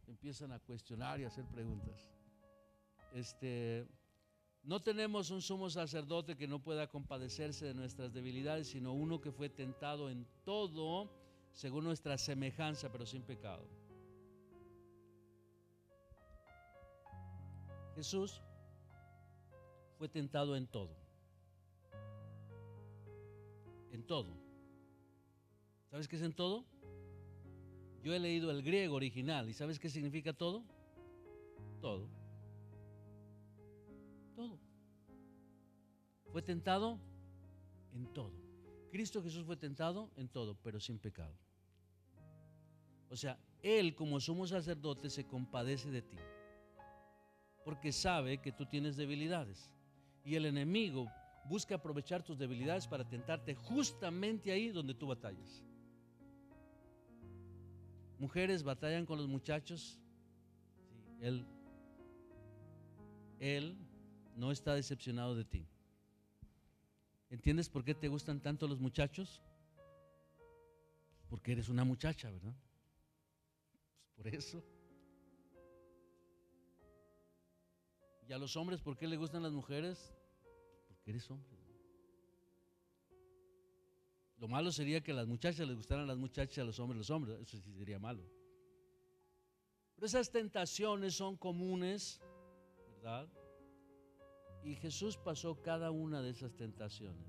S1: empiezan a cuestionar y a hacer preguntas. No tenemos un sumo sacerdote que no pueda compadecerse de nuestras debilidades, sino uno que fue tentado en todo según nuestra semejanza, pero sin pecado. Jesús fue tentado en todo. En todo. ¿Sabes qué es en todo? Yo he leído el griego original y ¿sabes qué significa todo? Todo. Todo. Fue tentado en todo. Cristo Jesús fue tentado en todo, pero sin pecado. O sea, Él como sumo sacerdote se compadece de ti, porque sabe que tú tienes debilidades. Y el enemigo busca aprovechar tus debilidades para tentarte justamente ahí donde tú batallas. Mujeres batallan con los muchachos. Sí, Él no está decepcionado de ti. ¿Entiendes por qué te gustan tanto los muchachos? Porque eres una muchacha, ¿verdad? Pues por eso. ¿Y a los hombres por qué les gustan las mujeres? Porque eres hombre. Lo malo sería que a las muchachas les gustaran las muchachas y a los hombres. Eso sí sería malo. Pero esas tentaciones son comunes, ¿verdad? Y Jesús pasó cada una de esas tentaciones.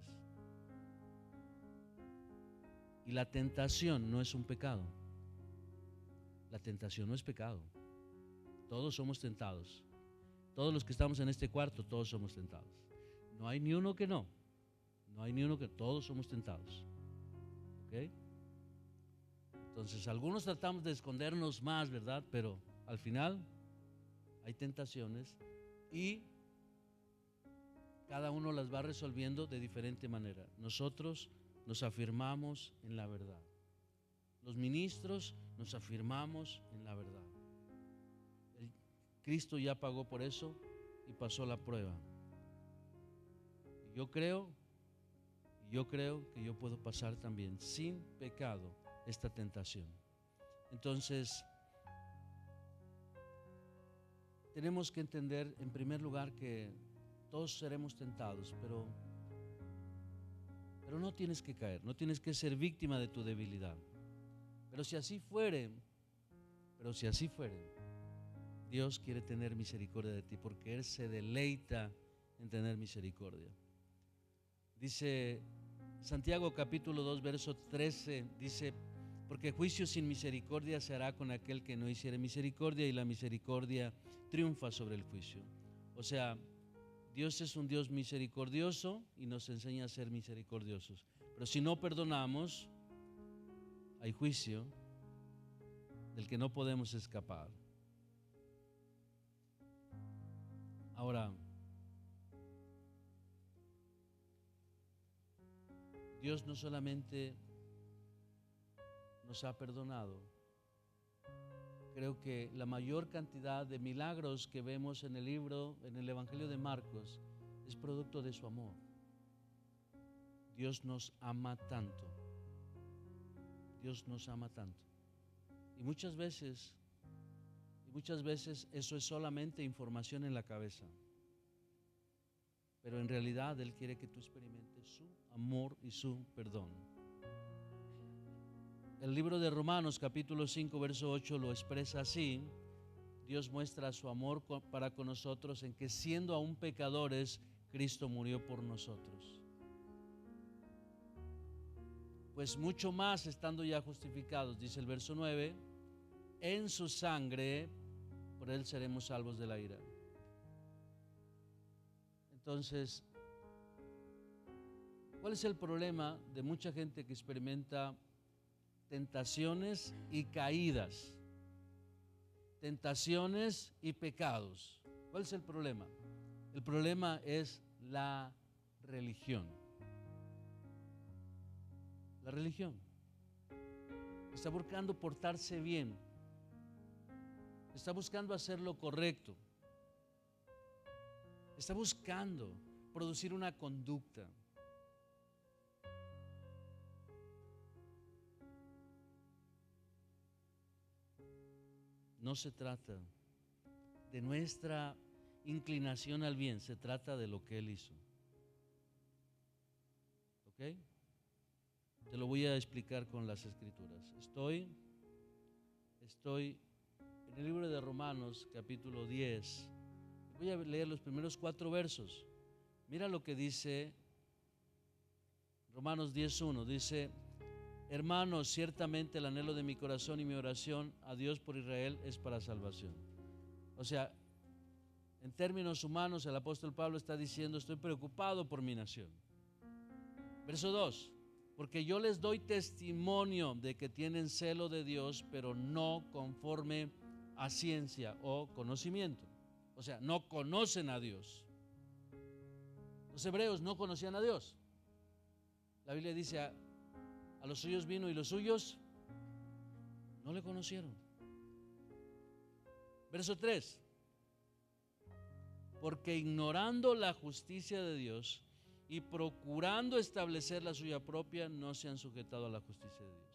S1: Y la tentación no es un pecado. La tentación no es pecado. Todos somos tentados. Todos los que estamos en este cuarto, todos somos tentados. No hay ni uno que no. No hay ni uno que todos somos tentados. ¿Ok? Entonces, algunos tratamos de escondernos más, ¿verdad? Pero al final hay tentaciones y cada uno las va resolviendo de diferente manera. Nosotros nos afirmamos en la verdad. Los ministros nos afirmamos en la verdad. Cristo ya pagó por eso y pasó la prueba. Yo creo que yo puedo pasar también sin pecado esta tentación. Entonces, tenemos que entender en primer lugar que todos seremos tentados, pero no tienes que caer, no tienes que ser víctima de tu debilidad. Pero si así fuere, Dios quiere tener misericordia de ti, porque Él se deleita en tener misericordia. Dice Santiago capítulo 2 verso 13, dice: porque juicio sin misericordia se hará con aquel que no hiciere misericordia, y la misericordia triunfa sobre el juicio. O sea, Dios es un Dios misericordioso y nos enseña a ser misericordiosos. Pero si no perdonamos, hay juicio del que no podemos escapar. Ahora, Dios no solamente nos ha perdonado. Creo que la mayor cantidad de milagros que vemos en el Evangelio de Marcos, es producto de su amor. Dios nos ama tanto. Dios nos ama tanto. Y muchas veces eso es solamente información en la cabeza. Pero en realidad Él quiere que tú experimentes su amor y su perdón. El libro de Romanos capítulo 5 verso 8 lo expresa así: Dios muestra su amor para con nosotros en que, siendo aún pecadores, Cristo murió por nosotros. Pues mucho más, estando ya justificados, dice el verso 9, en su sangre por Él seremos salvos de la ira. Entonces, ¿cuál es el problema de mucha gente que experimenta tentaciones y caídas? Tentaciones y pecados. ¿Cuál es el problema? El problema es la religión. La religión. Está buscando portarse bien. Está buscando hacer lo correcto. Está buscando producir una conducta. No se trata de nuestra inclinación al bien, se trata de lo que Él hizo. ¿Ok? Te lo voy a explicar con las escrituras. Estoy en el libro de Romanos capítulo 10. Voy a leer los primeros 4 versos. Mira lo que dice Romanos 10:1. Dice: hermanos, ciertamente el anhelo de mi corazón y mi oración a Dios por Israel es para salvación. O sea, En términos humanos, el apóstol Pablo está diciendo, estoy preocupado por mi nación. Verso 2, porque yo les doy testimonio de que tienen celo de Dios, pero no conforme a ciencia o conocimiento. O sea, no conocen a Dios. Los hebreos no conocían a Dios. La Biblia dice, a los suyos vino y los suyos no le conocieron. Verso 3, porque ignorando la justicia de Dios y procurando establecer la suya propia, no se han sujetado a la justicia de Dios.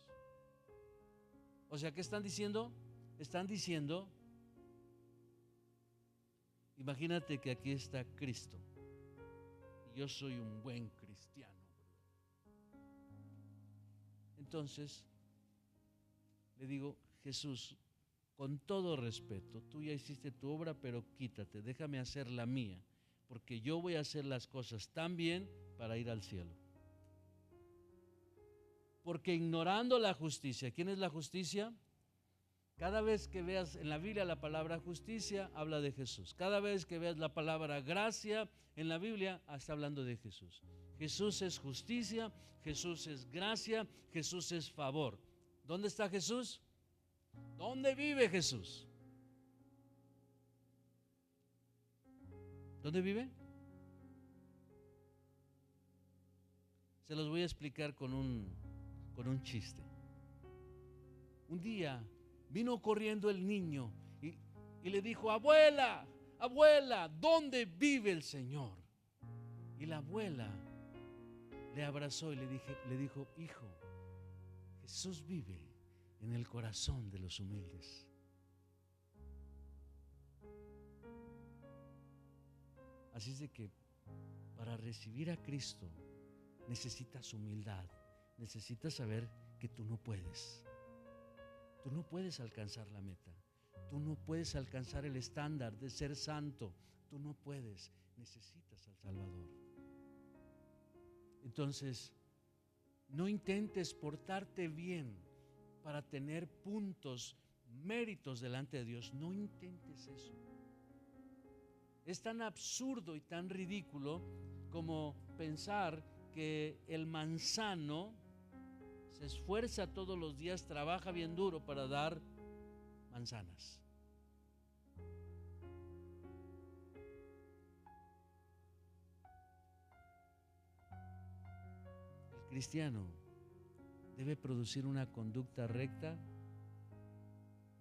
S1: O sea, ¿qué están diciendo? Están diciendo, imagínate que aquí está Cristo y yo soy un buen cristiano. Entonces, le digo, Jesús, con todo respeto, tú ya hiciste tu obra, pero quítate, déjame hacer la mía, porque yo voy a hacer las cosas tan bien para ir al cielo. Porque ignorando la justicia, ¿quién es la justicia? Cada vez que veas en la Biblia la palabra justicia, habla de Jesús. Cada vez que veas la palabra gracia en la Biblia, está hablando de Jesús. Jesús es justicia, Jesús es gracia, Jesús es favor. ¿Dónde está Jesús? ¿Dónde vive Jesús? ¿Dónde vive? Se los voy a explicar con un chiste. Un día vino corriendo el niño y le dijo, abuela, abuela, ¿dónde vive el Señor? Y la abuela le abrazó y le dijo, hijo, Jesús vive en el corazón de los humildes. Así es de que para recibir a Cristo necesitas humildad, necesitas saber que tú no puedes. Tú no puedes alcanzar la meta, tú no puedes alcanzar el estándar de ser santo, tú no puedes, necesitas al Salvador. Entonces, no intentes portarte bien para tener puntos, méritos delante de Dios, no intentes eso. Es tan absurdo y tan ridículo como pensar que el manzano se esfuerza todos los días, trabaja bien duro para dar manzanas. El cristiano debe producir una conducta recta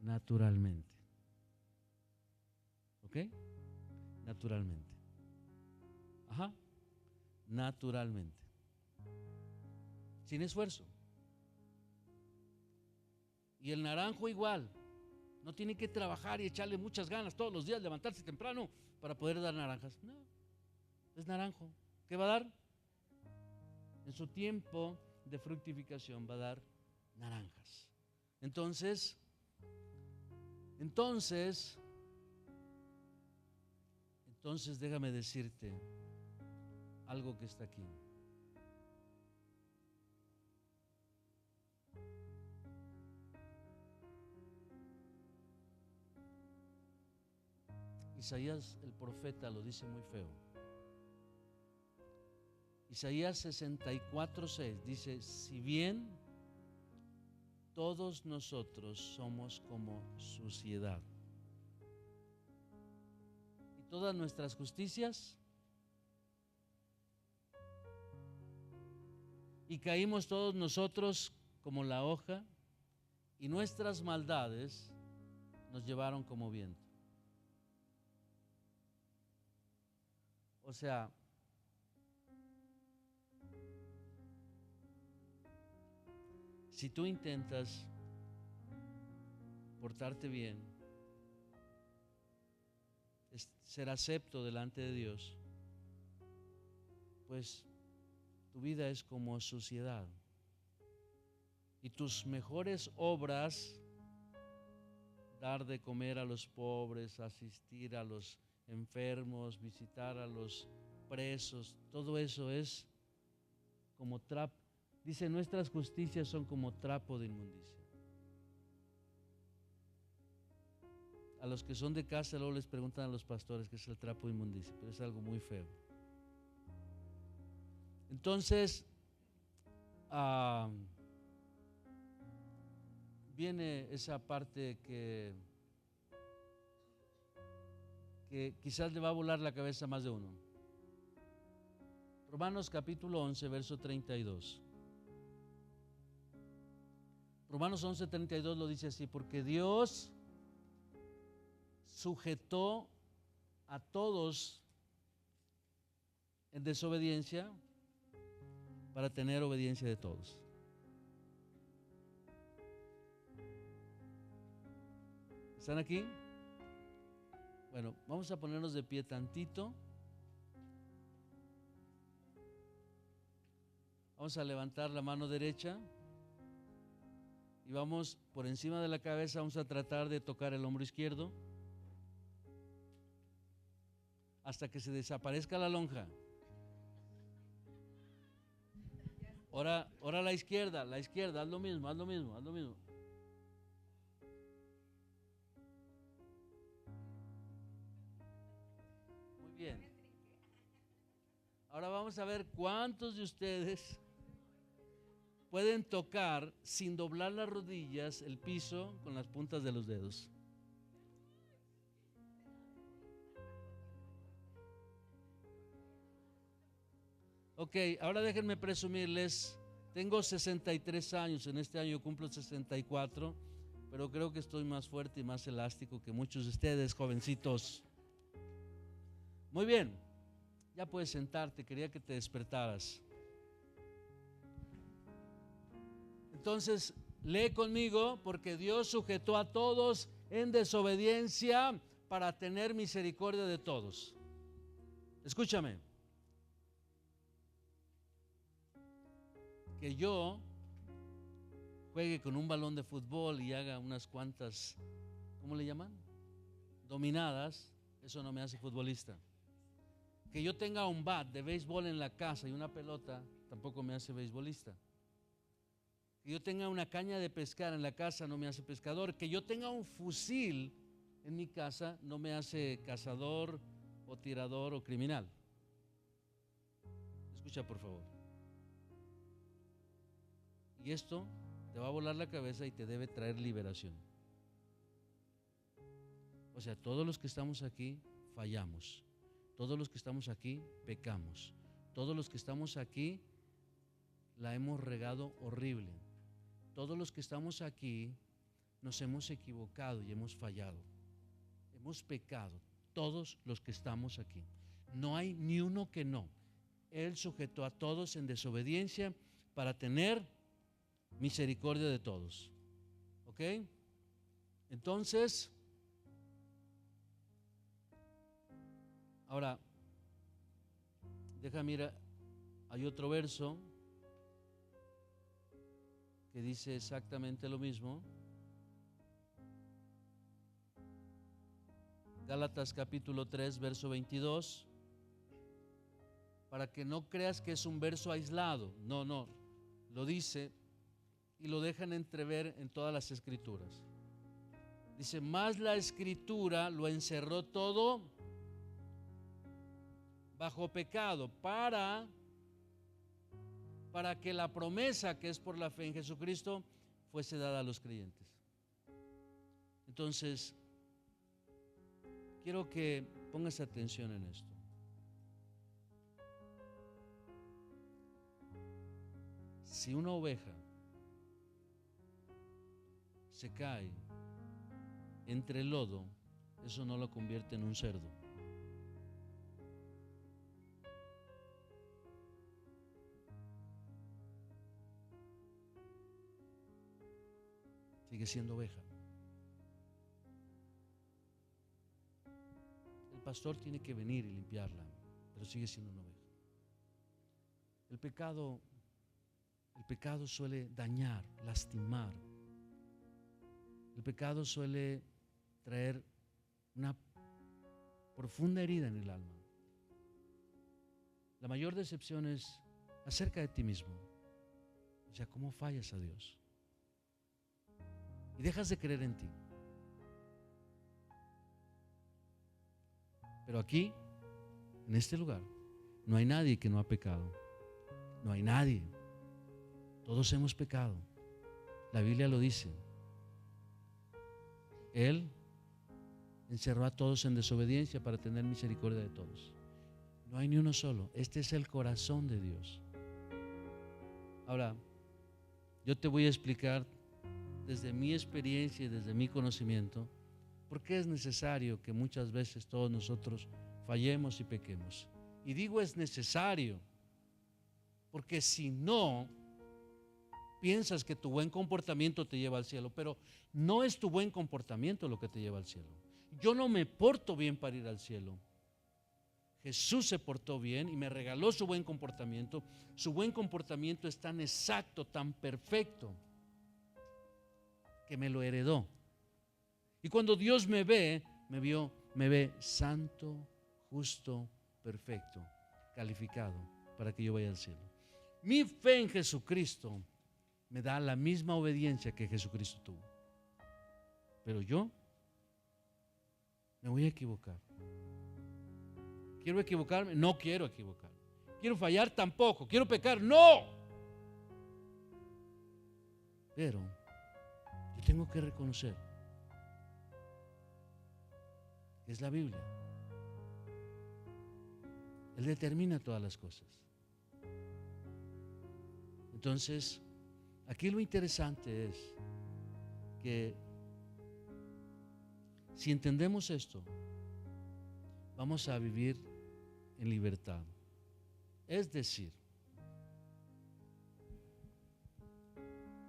S1: naturalmente. ¿Ok? Naturalmente. Ajá. Naturalmente. Sin esfuerzo. Y el naranjo igual, no tiene que trabajar y echarle muchas ganas todos los días, levantarse temprano para poder dar naranjas. No, es naranjo. ¿Qué va a dar? En su tiempo de fructificación va a dar naranjas. Entonces déjame decirte algo que está aquí. Isaías el profeta lo dice muy feo. Isaías 64:6 dice, si bien todos nosotros somos como suciedad y todas nuestras justicias, y caímos todos nosotros como la hoja, y nuestras maldades nos llevaron como viento. O sea, si tú intentas portarte bien, ser acepto delante de Dios, pues tu vida es como suciedad. Y tus mejores obras, dar de comer a los pobres, asistir a los enfermos, visitar a los presos, todo eso es como trapo. Dice, nuestras justicias son como trapo de inmundicia. a los que son de casa luego les preguntan a los pastores qué es el trapo de inmundicia, pero es algo muy feo. Entonces, viene esa parte que quizás le va a volar la cabeza a más de uno. Romanos capítulo 11, verso 32. Romanos 11, 32 lo dice así: porque Dios sujetó a todos en desobediencia para tener obediencia de todos. ¿Están aquí? Bueno, vamos a ponernos de pie tantito. Vamos a levantar la mano derecha y vamos por encima de la cabeza, vamos a tratar de tocar el hombro izquierdo hasta que se desaparezca la lonja. Ahora la izquierda, haz lo mismo, haz lo mismo, haz lo mismo. Muy bien. Ahora vamos a ver cuántos de ustedes pueden tocar sin doblar las rodillas el piso con las puntas de los dedos. Ok, ahora déjenme presumirles, tengo 63 años, en este año cumplo 64, pero creo que estoy más fuerte y más elástico que muchos de ustedes, jovencitos. Muy bien, ya puedes sentarte, quería que te despertaras. Entonces, lee conmigo: porque Dios sujetó a todos en desobediencia para tener misericordia de todos. Escúchame. Que yo juegue con un balón de fútbol y haga unas cuantas, ¿cómo le llaman? Dominadas, eso no me hace futbolista. Que yo tenga un bat de béisbol en la casa y una pelota, tampoco me hace beisbolista. Que yo tenga una caña de pescar en la casa no me hace pescador. Que yo tenga un fusil en mi casa no me hace cazador o tirador o criminal. Escucha, por favor. Y esto te va a volar la cabeza y te debe traer liberación. O sea, todos los que estamos aquí fallamos. Todos los que estamos aquí pecamos. Todos los que estamos aquí la hemos regado horrible. Todos los que estamos aquí nos hemos equivocado y hemos fallado. Hemos pecado. Todos los que estamos aquí. No hay ni uno que no. Él sujetó a todos en desobediencia para tener misericordia de todos. ¿Ok? Entonces, ahora, déjame ir, hay otro verso que dice exactamente lo mismo. Gálatas capítulo 3, verso 22. Para que no creas que es un verso aislado. No, lo dice y lo dejan entrever en todas las escrituras. Dice: más la escritura lo encerró todo bajo pecado, para que la promesa que es por la fe en Jesucristo fuese dada a los creyentes. Entonces, quiero que pongas atención en esto. Si una oveja se cae entre el lodo, eso no lo convierte en un cerdo. Sigue siendo oveja. El pastor tiene que venir y limpiarla, pero sigue siendo una oveja. El pecado suele dañar, lastimar. El pecado suele traer una profunda herida en el alma. La mayor decepción es acerca de ti mismo. O sea, ¿cómo fallas a Dios? Y dejas de creer en ti. Pero aquí, en este lugar, no hay nadie que no ha pecado. No hay nadie. Todos hemos pecado. La Biblia lo dice. Él encerró a todos en desobediencia para tener misericordia de todos. No hay ni uno solo. Este es el corazón de Dios. Ahora, yo te voy a explicar desde mi experiencia y desde mi conocimiento por qué es necesario que muchas veces todos nosotros fallemos y pequemos. Y digo es necesario, porque si no, piensas que tu buen comportamiento te lleva al cielo, pero no es tu buen comportamiento lo que te lleva al cielo. Yo no me porto bien para ir al cielo. Jesús se portó bien y me regaló su buen comportamiento. Su buen comportamiento es tan exacto, tan perfecto, que me lo heredó. Y cuando Dios me ve santo, justo, perfecto, calificado para que yo vaya al cielo. Mi fe en Jesucristo me da la misma obediencia que Jesucristo tuvo. Pero yo me voy a equivocar. ¿Quiero equivocarme? No quiero equivocarme. ¿Quiero fallar? Tampoco. ¿Quiero pecar? No. Pero yo tengo que reconocer que es la Biblia. Él determina todas las cosas. Entonces, aquí lo interesante es que si entendemos esto, vamos a vivir en libertad. Es decir,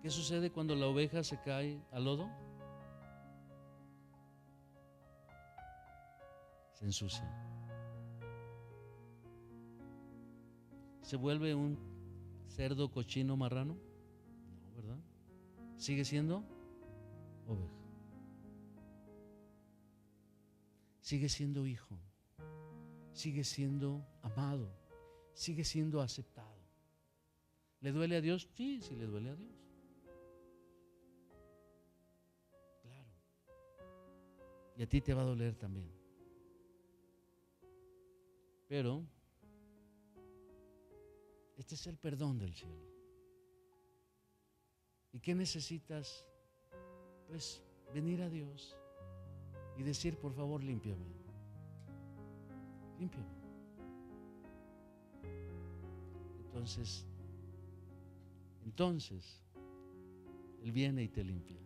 S1: ¿qué sucede cuando la oveja se cae al lodo? Se ensucia. ¿Se vuelve un cerdo, cochino, marrano? No, ¿verdad? Sigue siendo oveja. Sigue siendo hijo. Sigue siendo amado. Sigue siendo aceptado. ¿Le duele a Dios? Sí, sí le duele a Dios. Claro. Y a ti te va a doler también. Pero este es el perdón del cielo. ¿Y qué necesitas? Pues venir a Dios y decir, por favor, límpiame. Límpiame. Entonces, Él viene y te limpia.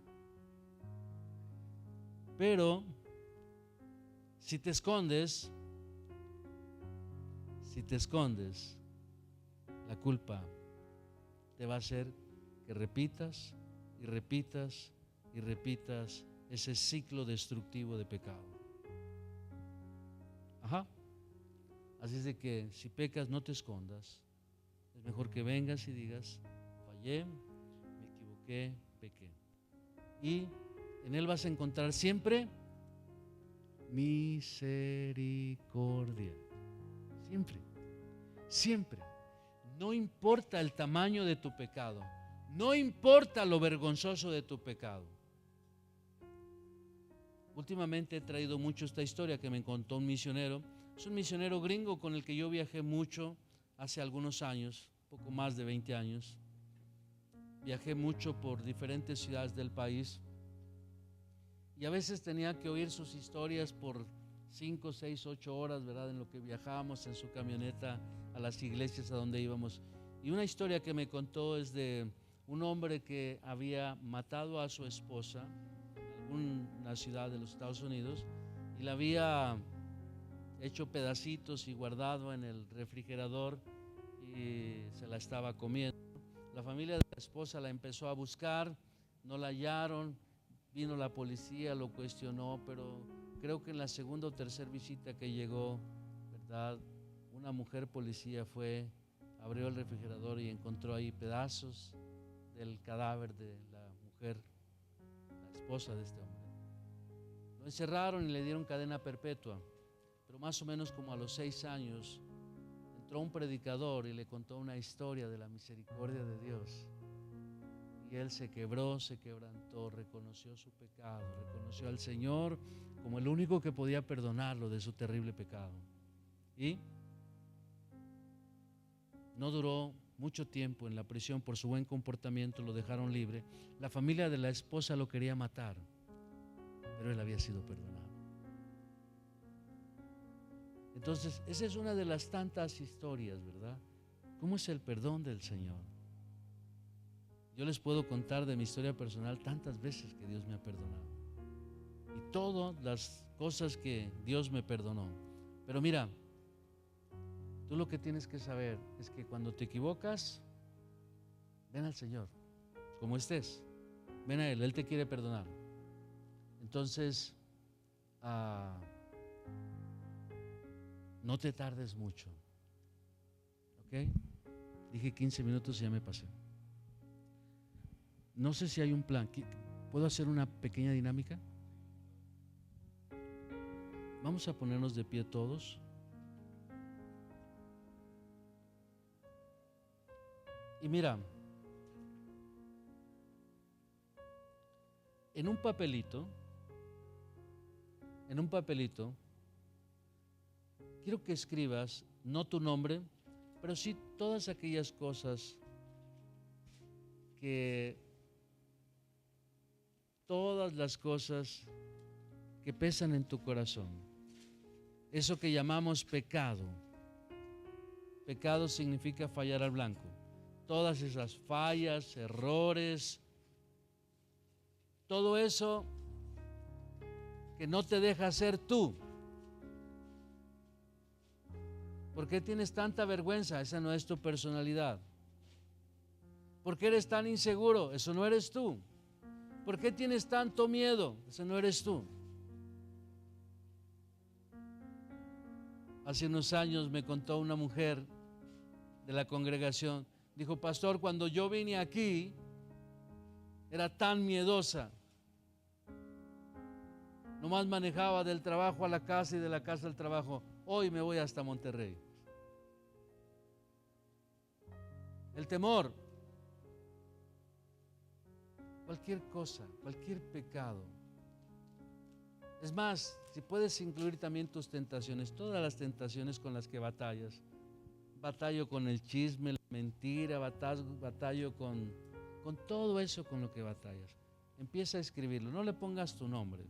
S1: Pero, si te escondes, la culpa te va a hacer que repitas y repitas y repitas ese ciclo destructivo de pecado. Así es de que si pecas, no te escondas. Es mejor que vengas y digas, fallé, me equivoqué, pequé. Y en Él vas a encontrar siempre misericordia. Siempre, siempre. No importa el tamaño de tu pecado, no importa lo vergonzoso de tu pecado. Últimamente he traído mucho esta historia que me contó un misionero. Es un misionero gringo con el que yo viajé mucho hace algunos años, poco más de 20 años. Viajé mucho por diferentes ciudades del país y a veces tenía que oír sus historias por 5, 6, 8 horas, ¿verdad? En lo que viajábamos en su camioneta a las iglesias a donde íbamos. Y una historia que me contó es de un hombre que había matado a su esposa en una ciudad de los Estados Unidos y la había hecho pedacitos y guardado en el refrigerador y se la estaba comiendo. La familia de la esposa la empezó a buscar, no la hallaron, vino la policía, lo cuestionó, pero creo que en la segunda o tercera visita que llegó, ¿verdad? Una mujer policía fue, abrió el refrigerador y encontró ahí pedazos del cadáver de la mujer, la esposa de este hombre. Lo encerraron y le dieron cadena perpetua, pero más o menos como a los 6 años entró un predicador y le contó una historia de la misericordia de Dios. Y él se quebró, se quebrantó, reconoció su pecado, reconoció al Señor como el único que podía perdonarlo de su terrible pecado. Y no duró mucho tiempo en la prisión por su buen comportamiento, lo dejaron libre. La familia de la esposa lo quería matar, pero él había sido perdonado. Entonces, esa es una de las tantas historias, ¿verdad? ¿Cómo es el perdón del Señor? Yo les puedo contar de mi historia personal tantas veces que Dios me ha perdonado y todas las cosas que Dios me perdonó. Pero mira, tú lo que tienes que saber es que cuando te equivocas, ven al Señor, como estés, ven a Él te quiere perdonar. Entonces, no te tardes mucho, ¿ok? Dije 15 minutos y ya me pasé. No sé si hay un plan. ¿Puedo hacer una pequeña dinámica? Vamos a ponernos de pie todos. Y mira, en un papelito, quiero que escribas, no tu nombre, pero sí todas aquellas cosas todas las cosas que pesan en tu corazón. Eso que llamamos pecado. Pecado significa fallar al blanco. Todas esas fallas, errores, todo eso que no te deja ser tú. ¿Por qué tienes tanta vergüenza? Esa no es tu personalidad. ¿Por qué eres tan inseguro? Eso no eres tú. ¿Por qué tienes tanto miedo? Eso no eres tú. Hace unos años me contó una mujer de la congregación, dijo: pastor, cuando yo vine aquí era tan miedosa, nomás manejaba del trabajo a la casa y de la casa al trabajo. Hoy me voy hasta Monterrey. El temor, cualquier cosa, cualquier pecado. Es más, si puedes incluir también tus tentaciones, todas las tentaciones con las que batallas. Batallo con el chisme, la mentira, batallo con todo eso con lo que batallas. Empieza a escribirlo, no le pongas tu nombre.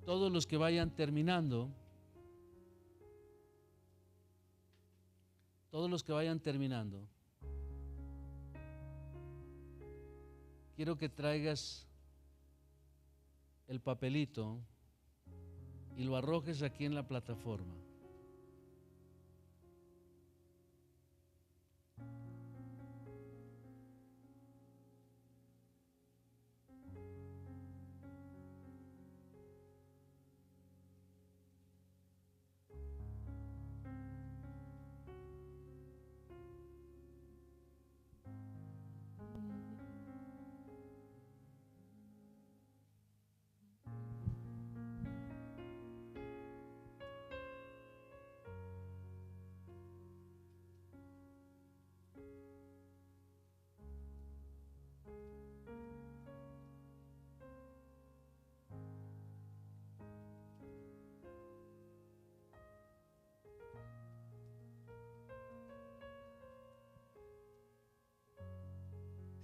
S1: Todos los que vayan terminando, quiero que traigas el papelito y lo arrojes aquí en la plataforma.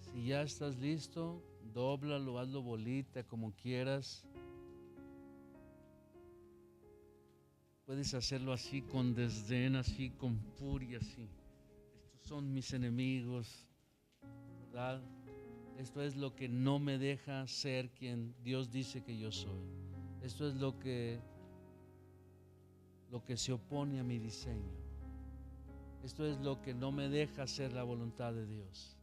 S1: Si ya estás listo, dóblalo, hazlo bolita, como quieras. Puedes hacerlo así con desdén, así con furia, así. Estos son mis enemigos, ¿verdad? Esto es lo que no me deja ser quien Dios dice que yo soy. Esto es lo que se opone a mi diseño. Esto es lo que no me deja hacer la voluntad de Dios.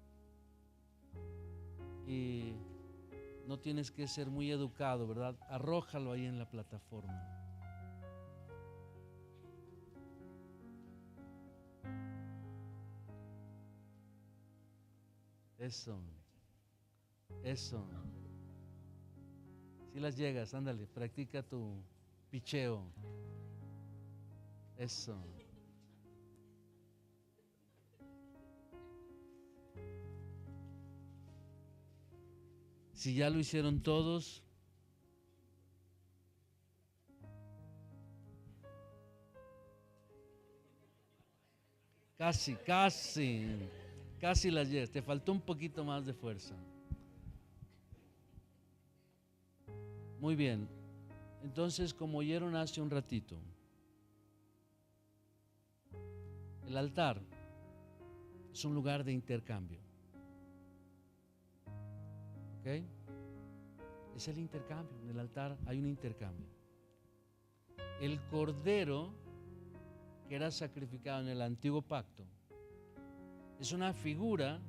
S1: Y no tienes que ser muy educado, ¿verdad? Arrójalo ahí en la plataforma. Eso. Si las llegas, ándale, practica tu picheo. Eso. Si ya lo hicieron todos, casi las llevas. Te faltó un poquito más de fuerza. Muy bien. Entonces, como oyeron hace un ratito, el altar es un lugar de intercambio. ¿Ok? Es el intercambio. En el altar hay un intercambio. El cordero que era sacrificado en el antiguo pacto es una figura,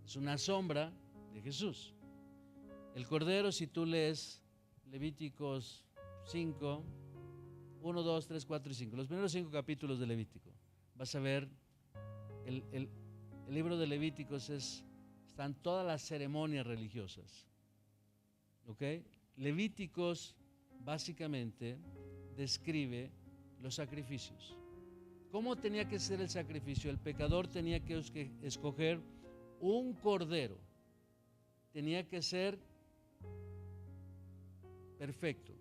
S1: es una sombra de Jesús. El cordero, si tú lees Levíticos 5, 1, 2, 3, 4 y 5, los primeros 5 capítulos de Levítico, vas a ver, el libro de Levíticos están todas las ceremonias religiosas. ¿Ok? Levíticos básicamente describe los sacrificios. ¿Cómo tenía que ser el sacrificio? El pecador tenía que escoger un cordero. Tenía que ser perfecto.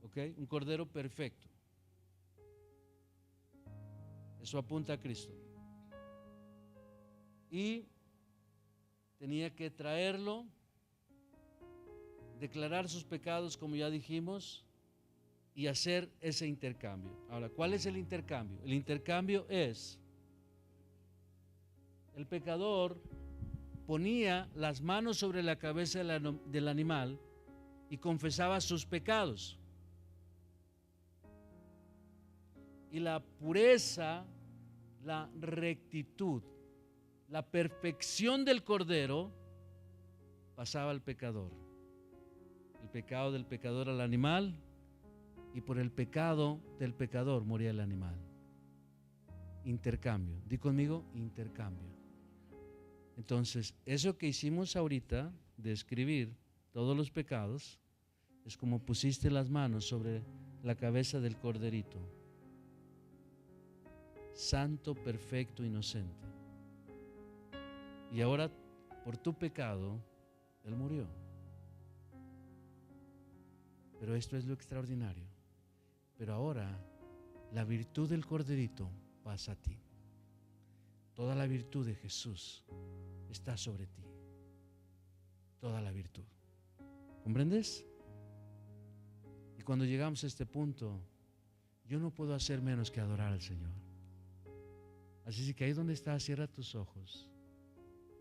S1: ¿Ok? Un cordero perfecto. Eso apunta a Cristo. Y tenía que traerlo, declarar sus pecados, como ya dijimos, y hacer ese intercambio. Ahora, ¿cuál es el intercambio? El intercambio es: el pecador ponía las manos sobre la cabeza del animal y confesaba sus pecados. Y la pureza, la rectitud, la perfección del cordero pasaba al pecador. El pecado del pecador al animal, y por el pecado del pecador moría el animal. Intercambio. Di conmigo, intercambio. Entonces, eso que hicimos ahorita de escribir todos los pecados es como pusiste las manos sobre la cabeza del corderito, santo, perfecto, inocente. Y ahora, por tu pecado, Él murió. Pero esto es lo extraordinario. Pero ahora la virtud del corderito pasa a ti. Toda la virtud de Jesús está sobre ti. Toda la virtud. ¿Comprendes? Y cuando llegamos a este punto, yo no puedo hacer menos que adorar al Señor. Así que ahí donde estás, cierra tus ojos,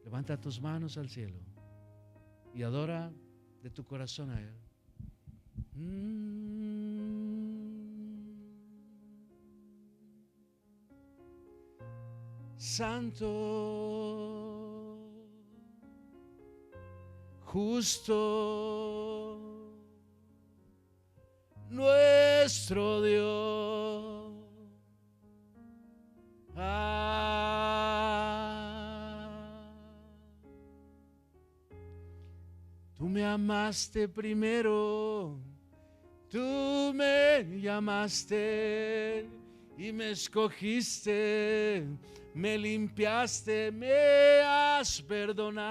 S1: levanta tus manos al cielo y adora de tu corazón a Él. Santo, justo, nuestro Dios. Tú me amaste primero, tú me llamaste y me escogiste, me limpiaste, me has perdonado.